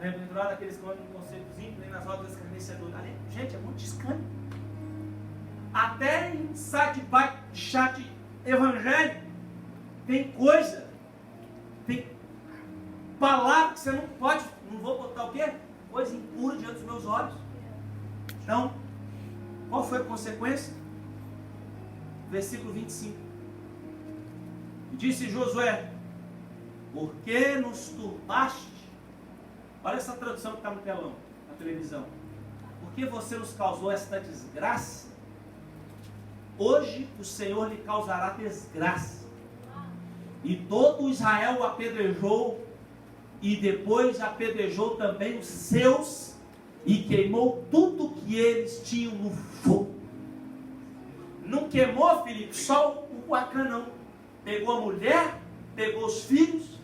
1. Lembra daqueles que andam no conselho dos ímpios, nem nas rodas das escarnecedores. Gente, é muito descante. Até em chat evangélico tem coisa, tem palavra que você não pode, não vou botar o quê? Coisa impura diante dos meus olhos. Então, qual foi a consequência? Versículo 25. Disse Josué: por que nos turbaste? Olha essa tradução que está no telão, na televisão. Por que você nos causou esta desgraça? Hoje o Senhor lhe causará desgraça. E todo Israel o apedrejou, e depois apedrejou também os seus, e queimou tudo que eles tinham no fogo. Não queimou, Filipe, só o Acã, não. Pegou a mulher, pegou os filhos,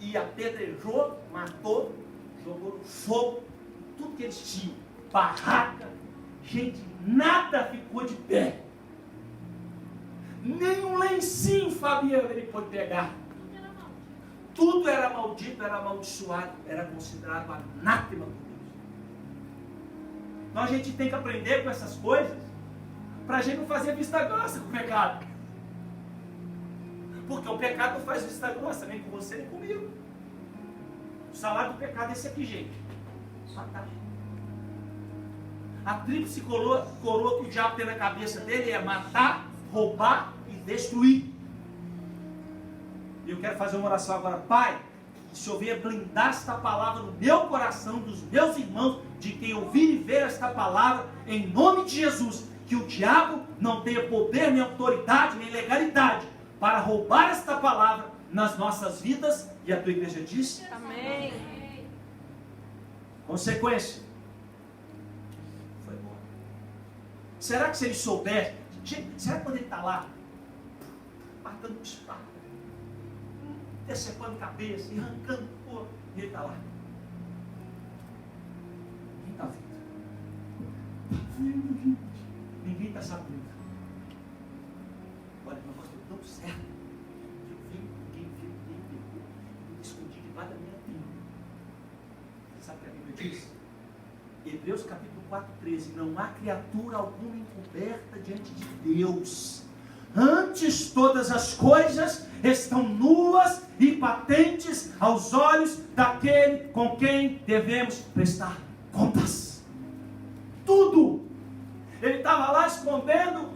e apedrejou, matou, jogou no fogo, tudo que eles tinham. Barraca, gente, nada ficou de pé. Nem um lencinho, Fabiano, ele pôde pegar. Tudo era maldito, era amaldiçoado, era considerado anátema por Deus. Então a gente tem que aprender com essas coisas, para a gente não fazer vista grossa com o pecado. Porque o pecado não faz vista grossa, nem com você, nem comigo. O salário do pecado é esse aqui, gente. Matar. A tríplice coroa que o diabo tem na cabeça dele é matar, roubar e destruir. E eu quero fazer uma oração agora. Pai, que o Senhor venha blindar esta palavra no meu coração, dos meus irmãos, de quem ouvir e ver esta palavra, em nome de Jesus. Que o diabo não tenha poder, nem autoridade, nem legalidade para roubar esta palavra nas nossas vidas. E a tua igreja diz: Amém. Consequência. Foi bom. Será que se ele souber, será que quando ele está lá, matando espada, decepando cabeça e arrancando porra, e ele está lá? Quem está vendo? Gente. Ninguém está sabendo. Olha, meu negócio deu tão certo que eu vi, ninguém viu, ninguém pegou, me escondi debaixo da minha tenda. Você sabe o que a Bíblia diz? Hebreus capítulo 4:13: não há criatura alguma encoberta diante de Deus. Antes todas as coisas estão nuas e patentes aos olhos daquele com quem devemos prestar contas. Tudo. Ele estava lá escondendo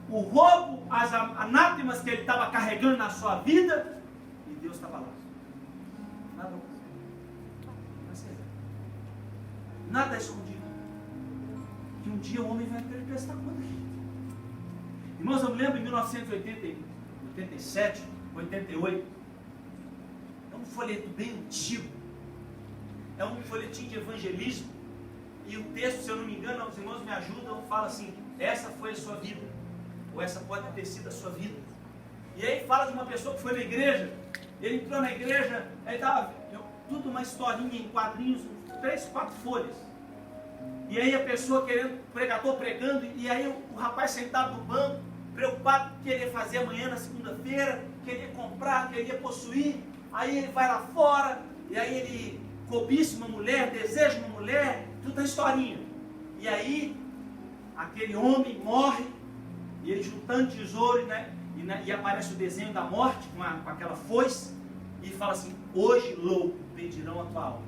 o roubo, as anátemas que ele estava carregando na sua vida, e Deus estava lá. Nada nada escondido. Que um dia o homem vai ter que prestar conta. Irmãos, eu me lembro em 1987, 88, é um folheto bem antigo, é um folhetim de evangelismo, e o texto, se eu não me engano, os irmãos me ajudam, fala assim: essa foi a sua vida, ou essa pode ter sido a sua vida. E aí fala de uma pessoa que foi na igreja, ele entrou na igreja, aí estava tudo uma historinha em quadrinhos, 3, 4 folhas. E aí a pessoa querendo, o pregador pregando, e aí o rapaz sentado no banco, preocupado com o que ele ia fazer amanhã na segunda-feira, queria comprar, queria possuir. Aí ele vai lá fora, e aí ele cobiça uma mulher, deseja uma mulher, tudo na historinha. E aí aquele homem morre, e ele juntando tesouro, né? E aparece o desenho da morte com aquela foice, e fala assim: hoje, louco, pedirão a tua alma.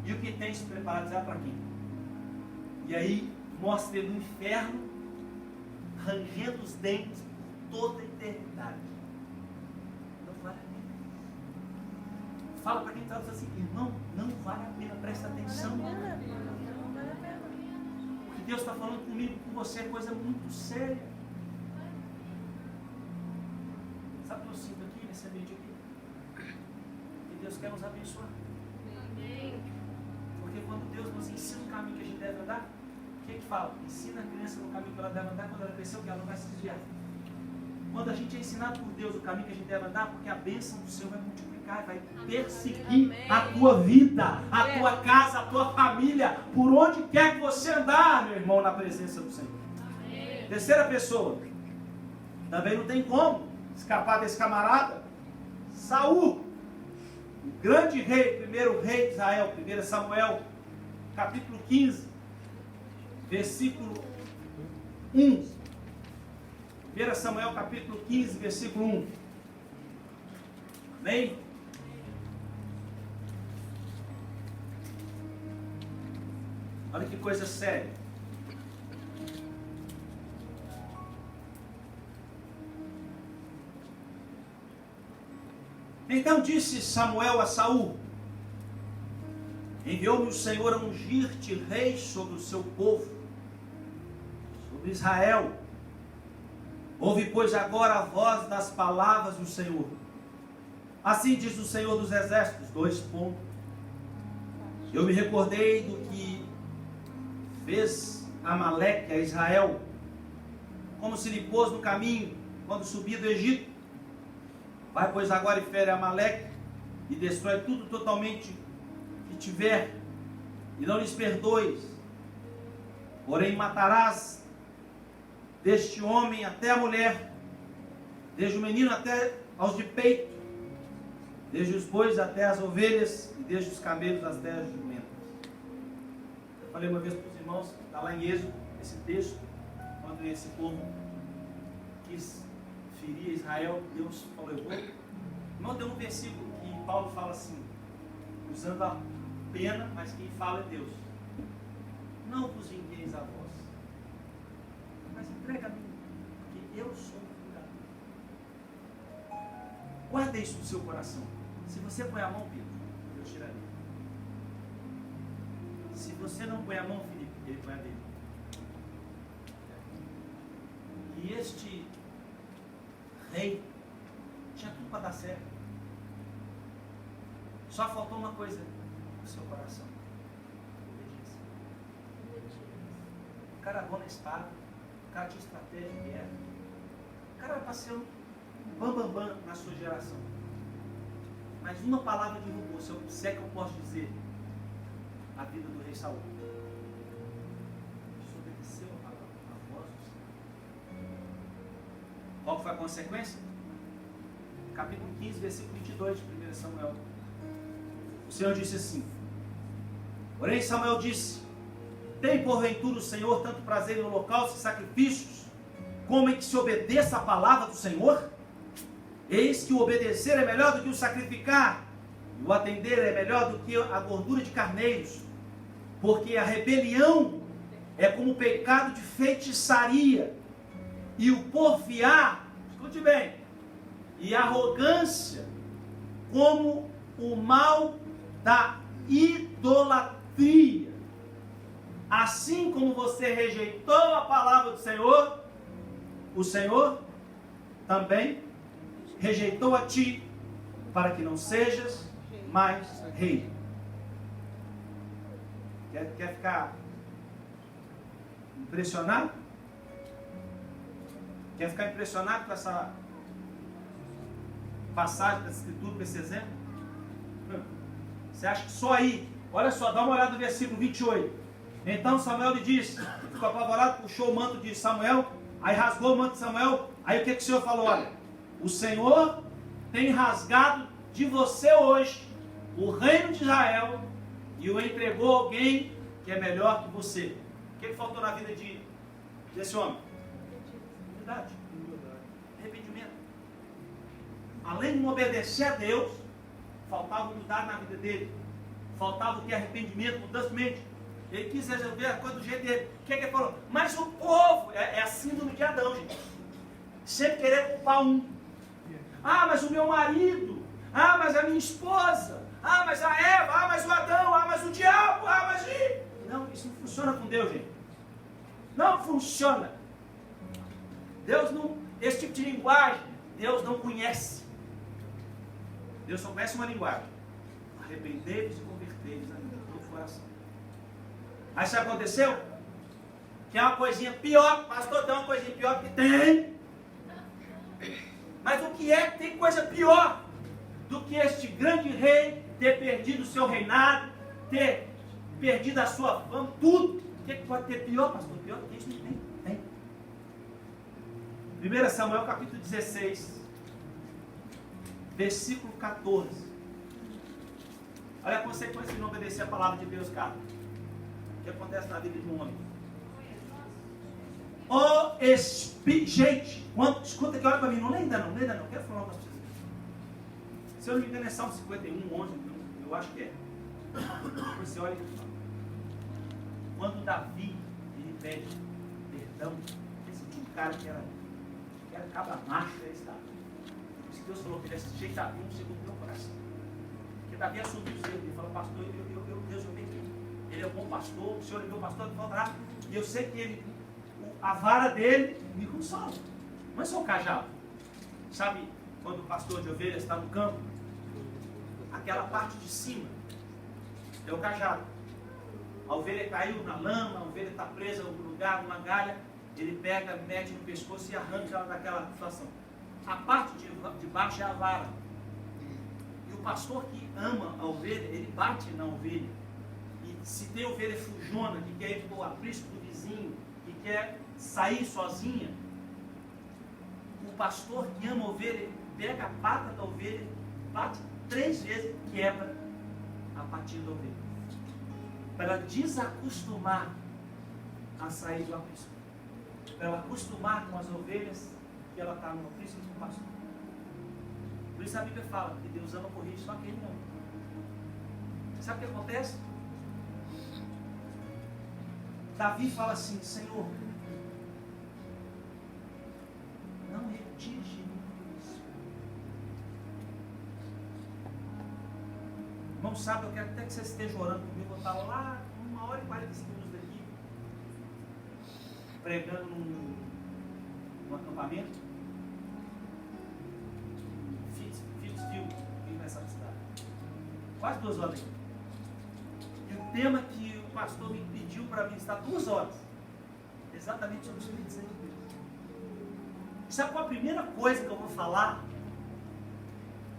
E o que tens preparado já para quem? E aí mostra ele no inferno, rangendo os dentes por toda a eternidade. Não vale a pena. Fala para quem está assim: irmão, não vale a pena, presta atenção. O que Deus está falando comigo, com você, é coisa muito séria. Sabe o que eu sinto aqui, nesse ambiente aqui? Que Deus quer nos abençoar. Porque quando Deus nos ensina o caminho que a gente deve andar, o que fala? Ensina a criança no caminho que ela deve andar, quando ela crescer, que ela não vai se desviar. Quando a gente é ensinado por Deus o caminho que a gente deve andar, porque a bênção do Senhor vai multiplicar, vai perseguir a tua vida, a tua casa, a tua família, por onde quer que você andar, meu irmão, na presença do Senhor. Terceira pessoa, também não tem como escapar desse camarada, Saul, o grande rei, primeiro rei de Israel, 1 Samuel, capítulo 15, versículo 1. 1 Samuel, capítulo 15, versículo 1. Amém? Olha que coisa séria. Então disse Samuel a Saul: enviou-me o Senhor a ungir-te rei sobre o seu povo, sobre Israel. Ouve, pois, agora a voz das palavras do Senhor. Assim diz o Senhor dos Exércitos, 2 pontos. Eu me recordei do que fez Amaleque a Israel, como se lhe pôs no caminho quando subia do Egito. Vai, pois, agora e fere Amaleque, e destrói tudo totalmente que tiver, e não lhes perdoes. Porém matarás deste homem até a mulher, desde o menino até aos de peito, desde os bois até as ovelhas, e desde os camelos até as jumentas. Eu falei uma vez para os irmãos, está lá em Êxodo, esse texto, quando esse povo quis ferir Israel, Deus falou: eu vou. Irmão, tem um versículo que Paulo fala assim, usando a pena, mas quem fala é Deus: não vos vingueis a vós, mas entrega a mim, porque eu sou o vingador. Guarda isso no seu coração. Se você põe a mão, Pedro, Deus tiraria. Se você não põe a mão, Felipe, ele põe a dele. E este rei tinha tudo para dar certo. Só faltou uma coisa no seu coração: obediência. O cara era bom na espada, o cara tinha estratégia de guerra, o cara era para ser um bambambam na sua geração. Mas uma palavra derrubou, se é que eu posso dizer, a vida do rei Saul. Desobedeceu a palavra, a voz do Senhor. Qual foi a consequência? Capítulo 15, versículo 22 de 1 Samuel. O Senhor disse assim: porém Samuel disse: tem porventura o Senhor tanto prazer em holocaustos e sacrifícios, como em que se obedeça a palavra do Senhor? Eis que o obedecer é melhor do que o sacrificar, e o atender é melhor do que a gordura de carneiros, porque a rebelião é como o pecado de feitiçaria, e o porfiar, escute bem, e a arrogância como o mal da idolatria. Assim como você rejeitou a palavra do Senhor, o Senhor também rejeitou a ti, para que não sejas mais rei. Quer ficar impressionado? Quer ficar impressionado com essa passagem dessa escritura, com esse exemplo? Você acha que só aí? Olha só, dá uma olhada no versículo 28. Então Samuel lhe disse, ficou apavorado, puxou o manto de Samuel, aí rasgou o manto de Samuel, aí o que o Senhor falou? Olha, o Senhor tem rasgado de você hoje o reino de Israel e o entregou a alguém que é melhor que você. O que faltou na vida desse homem? Humildade. Arrependimento. Além de não obedecer a Deus, faltava humildade na vida dele. Faltava o que? Arrependimento, mudança de mente. Ele quis resolver a coisa do jeito dele. O que ele falou? Mas o povo, é a síndrome de Adão, gente. Sempre querer culpar um. Ah, mas o meu marido. Ah, mas a minha esposa. Ah, mas a Eva. Ah, mas o Adão. Ah, mas o diabo. Ah, mas... Não, isso não funciona com Deus, gente. Não funciona. Deus não... Esse tipo de linguagem, Deus não conhece. Deus só conhece uma linguagem. Arrepender-vos e converter-vos na vida do coração. Aí sabe o que aconteceu? Que é uma coisinha pior. Pastor, tem uma coisinha pior que tem. Mas o que é que tem coisa pior do que este grande rei ter perdido o seu reinado, ter perdido a sua fama, tudo? O que pode ter pior, pastor? Pior do que isso não tem. Tem. 1 Samuel capítulo 16, versículo 14. Olha a consequência de não obedecer a palavra de Deus, cara. O que acontece na vida de um homem? Gente, escuta aqui, olha para mim, não lê ainda não, quero falar uma coisa. Se eu não me engano é Salmo 51, 11, eu acho que é. Você olha aqui, quando Davi, ele pede perdão, esse tipo de cara que era cabra macho, ele estava. Por isso Deus falou que ele assistia Davi segundo o meu coração. Porque Davi assumiu o erro, ele falou, pastor, Deus, eu vejo que ele é um bom pastor, o Senhor é meu pastor, ele voltará, e eu sei que a vara dele me consola. Não é só o cajado. Sabe, quando o pastor de ovelhas está no campo, aquela parte de cima é o cajado. A ovelha caiu na lama, a ovelha está presa em algum lugar, numa galha, ele pega, mete no pescoço e arranca ela daquela situação. A parte de baixo é a vara. E o pastor que ama a ovelha, ele bate na ovelha. E se tem ovelha fujona, que quer ir para o aprisco do vizinho, que quer sair sozinha, o pastor que ama a ovelha, ele pega a pata da ovelha, bate 3 vezes e quebra a patinha da ovelha, para ela desacostumar a sair do aprisco, para ela acostumar com as ovelhas que ela está no aprisco do pastor. Por isso a Bíblia fala que Deus ama corrigir, só que ele não. Sabe o que acontece? Davi fala assim, Senhor, não retire de mim isso. Irmão, sabe, eu quero até que você esteja orando comigo. Eu vou estar lá 1h45 daqui, pregando num acampamento. Fitzfield, aqui nessa cidade. Quase 2 horas aqui. E o tema que o pastor me pediu para mim está 2 horas. Exatamente sobre o Espírito Santo de Deus. Sabe qual a primeira coisa que eu vou falar?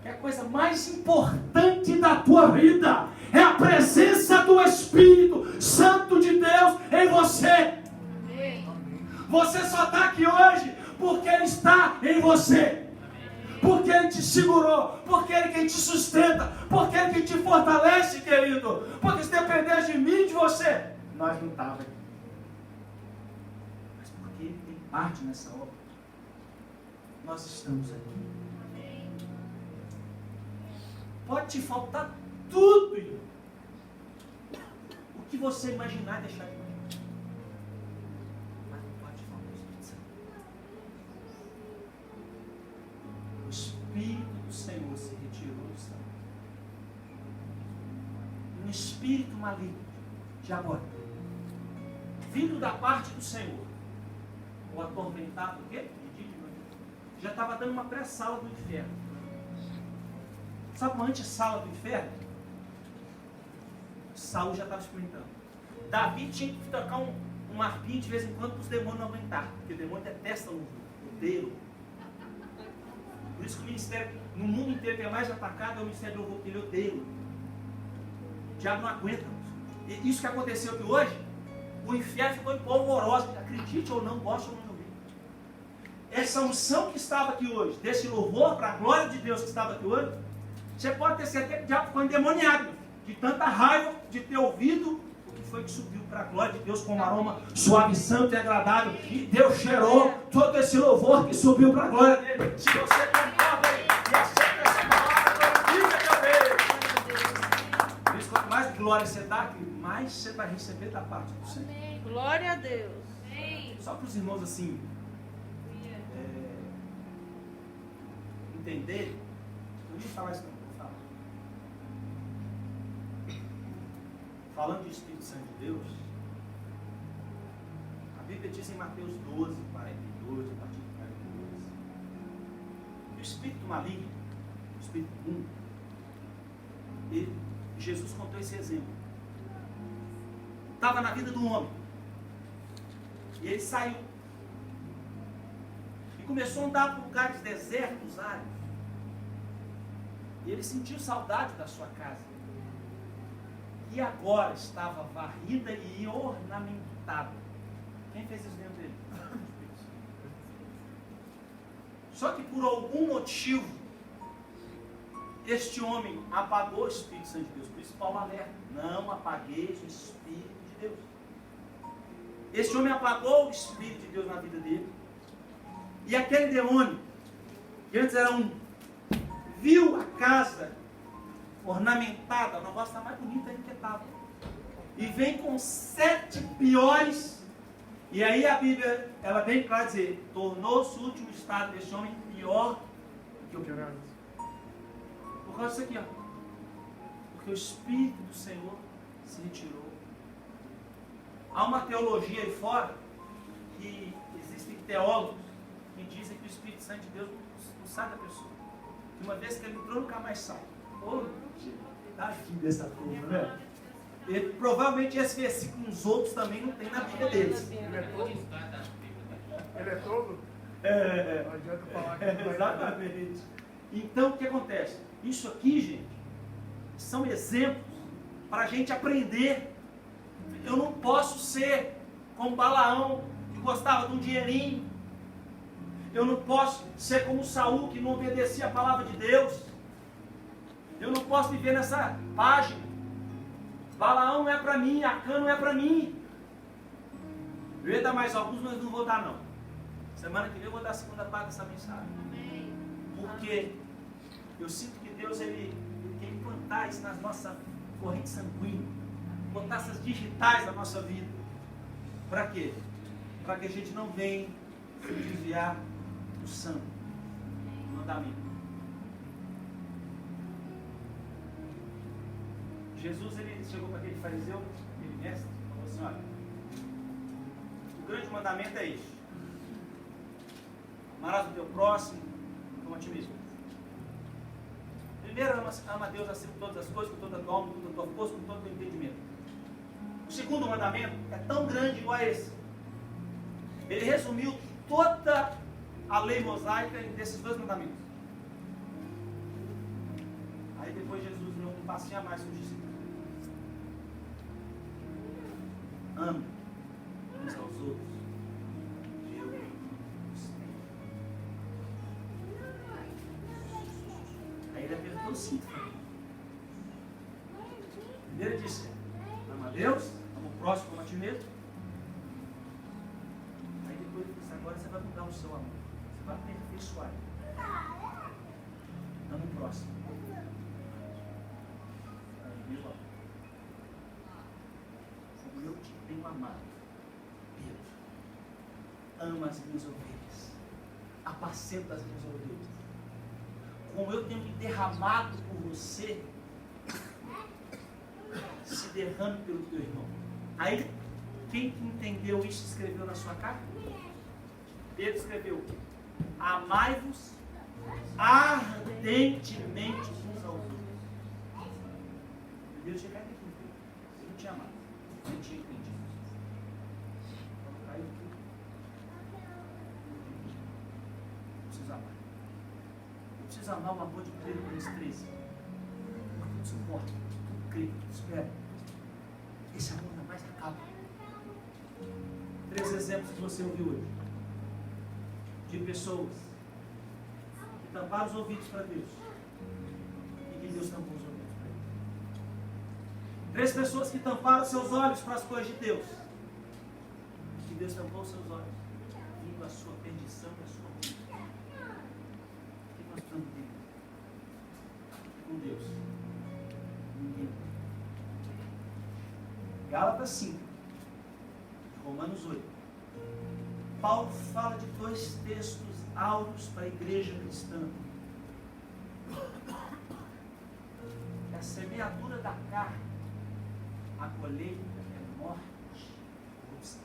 Que é a coisa mais importante da tua vida. É a presença do Espírito Santo de Deus em você. Amém. Você só está aqui hoje porque Ele está em você. Porque Ele te segurou, porque Ele quem te sustenta, porque Ele quem te fortalece, querido. Porque se dependesse de mim e de você, nós não estávamos aqui. Mas porque Ele tem parte nessa obra, nós estamos aqui. Pode te faltar tudo, irmão. O que você imaginar deixar de imaginar. Mas não pode te faltar o Espírito Santo. O Espírito do Senhor se retirou do céu. Um espírito maligno, de agora, vindo da parte do Senhor, o atormentado, o quê? Já estava dando uma pré-sala do inferno. Sabe uma antessala do inferno? Saul já estava experimentando. Davi tinha que tocar um arpinho de vez em quando para os demônios não aguentarem, porque o demônio detesta o louvoureiro. Por isso que o ministério, no mundo inteiro que é mais atacado, é o ministério de louvor, porque ele odeia. O diabo não aguenta. E isso que aconteceu aqui hoje, o inferno ficou em polvorosa. Acredite ou não, goste ou não ouvir. Essa unção que estava aqui hoje, desse louvor para a glória de Deus que estava aqui hoje, você pode ter certeza que o diabo ficou endemoniado, de tanta raiva de ter ouvido o que foi que subiu para a glória de Deus com um aroma suave, santo e agradável. E Deus cheirou todo esse louvor que subiu para a glória dele. Se você concorda e aceita essa palavra, glorifica Deus. Por isso, quanto mais glória você dá, mais você vai receber da parte do Senhor. Glória a Deus. Só para os irmãos assim entenderem, eu ia falar isso não. Falando de Espírito Santo de Deus, a Bíblia diz em Mateus 12, 42, a partir de 42, que o Espírito maligno, o Espírito imundo, Jesus contou esse exemplo. Estava na vida do homem, e ele saiu, e começou a andar por lugares desertos, áridos, e ele sentiu saudade da sua casa. E agora estava varrida e ornamentada. Quem fez isso dentro dele? Só que por algum motivo, este homem apagou o Espírito Santo de Deus. Por isso Paulo alerta: não apagueis o Espírito de Deus. Este homem apagou o Espírito de Deus na vida dele. E aquele demônio, que antes era viu a casa ornamentada, o negócio está mais bonito ainda que estava. E vem com 7 piores. E aí a Bíblia, ela vem para dizer: tornou-se o último estado desse homem pior do que o primeiro. Por causa disso aqui, ó. Porque o Espírito do Senhor se retirou. Há uma teologia aí fora, que existem teólogos que dizem que o Espírito Santo de Deus não sai da pessoa. Que uma vez que ele entrou, nunca mais sai. Tadinho dessa turma, né? Ele, provavelmente esse versículo nos outros também não tem na Bíblia deles. Ele é todo? Ele é todo? Não adianta falar que não vai. Exatamente. Então o que acontece? Isso aqui, gente, são exemplos para a gente aprender. Eu não posso ser como Balaão, que gostava de um dinheirinho. Eu não posso ser como Saul, que não obedecia a palavra de Deus. Eu não posso viver nessa página. Balaão não é para mim, Acã não é para mim. Eu ia dar mais alguns, mas não vou dar não. Semana que vem eu vou dar a segunda parte dessa mensagem. Porque eu sinto que Deus ele quer implantar isso nas nossas correntes sanguíneas. Botar essas digitais na nossa vida. Para quê? Para que a gente não venha se desviar do santo, do mandamento. Jesus ele chegou para aquele fariseu, aquele mestre, e falou assim: olha, o grande mandamento é este: amarás o teu próximo como a ti mesmo. Primeiro, ama a Deus acima de todas as coisas, com toda a tua alma, com toda a tua força, com todo o teu entendimento. O segundo mandamento é tão grande igual a esse. Ele resumiu toda a lei mosaica desses 2 mandamentos. Aí depois Jesus deu um passinho a mais com os discípulos. Ame uns aos outros. Eu os tenho. Aí ele apertou o cinto. Primeiro ele disse: ama a Deus, ama o próximo como a ti mesmo. Aí depois ele disse: agora você vai mudar o seu amor. Você vai aperfeiçoar. Ama o próximo. Aí, meu amor. Eu te tenho amado, Pedro. Ama as minhas ovelhas. Apacenta as minhas ovelhas. Como eu tenho me derramado por você, se derrame pelo teu irmão. Aí, quem entendeu isso escreveu na sua carta? Pedro escreveu: amai-vos ardentemente uns aos outros. Deus tinha caído aqui. Ele não tinha amado. Ele tinha entendido. Caiu aqui. devemos amar o amor de Cristo, Coríntios 13. Tudo suporta, tudo crê, tudo espera. Esse amor não mais acaba. 3 exemplos que você ouviu hoje. De pessoas que tamparam os ouvidos para Deus. E que Deus tampou os ouvidos para eles. 3 pessoas que tamparam seus olhos para as coisas de Deus. E que Deus tampou os seus olhos. Vindo a sua perdição e a sua ruína. O que nós estamos vendo? Com Deus. Ninguém. Gálatas 5. Romanos 8. Paulo fala de 2 textos áureos para a igreja cristã. Que a semeadura da carne, a colheita é morte, corrupção.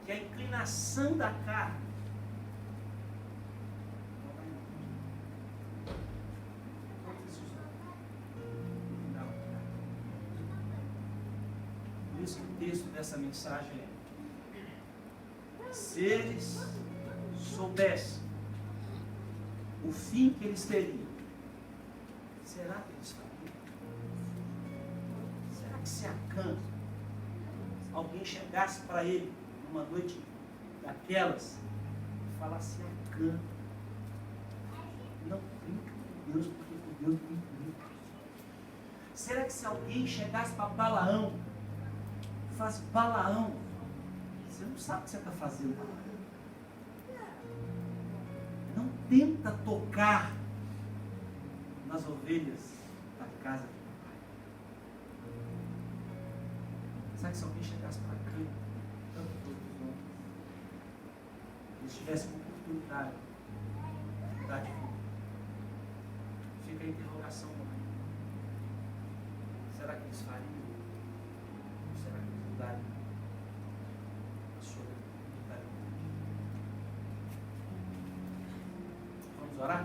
Que a inclinação da carne por isso que o texto dessa mensagem é: se eles soubessem o fim que eles teriam, será que eles fariam? Será que se Acã, alguém chegasse para ele numa noite daquelas e falasse: Acã, não brinca com Deus, porque com Deus não brinca. Será que se alguém chegasse para Balaão e falasse: Balaão, você não sabe o que você está fazendo, Balaão. Não tenta tocar nas ovelhas da casa do teu pai. Será que se alguém chegasse para cá, tanto todos os homens, eles tivessem uma oportunidade de mudar de vida? Fica a interrogação no ar. Será que eles fariam? Ou será que eles mudariam? Vamos orar?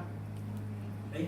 Bem?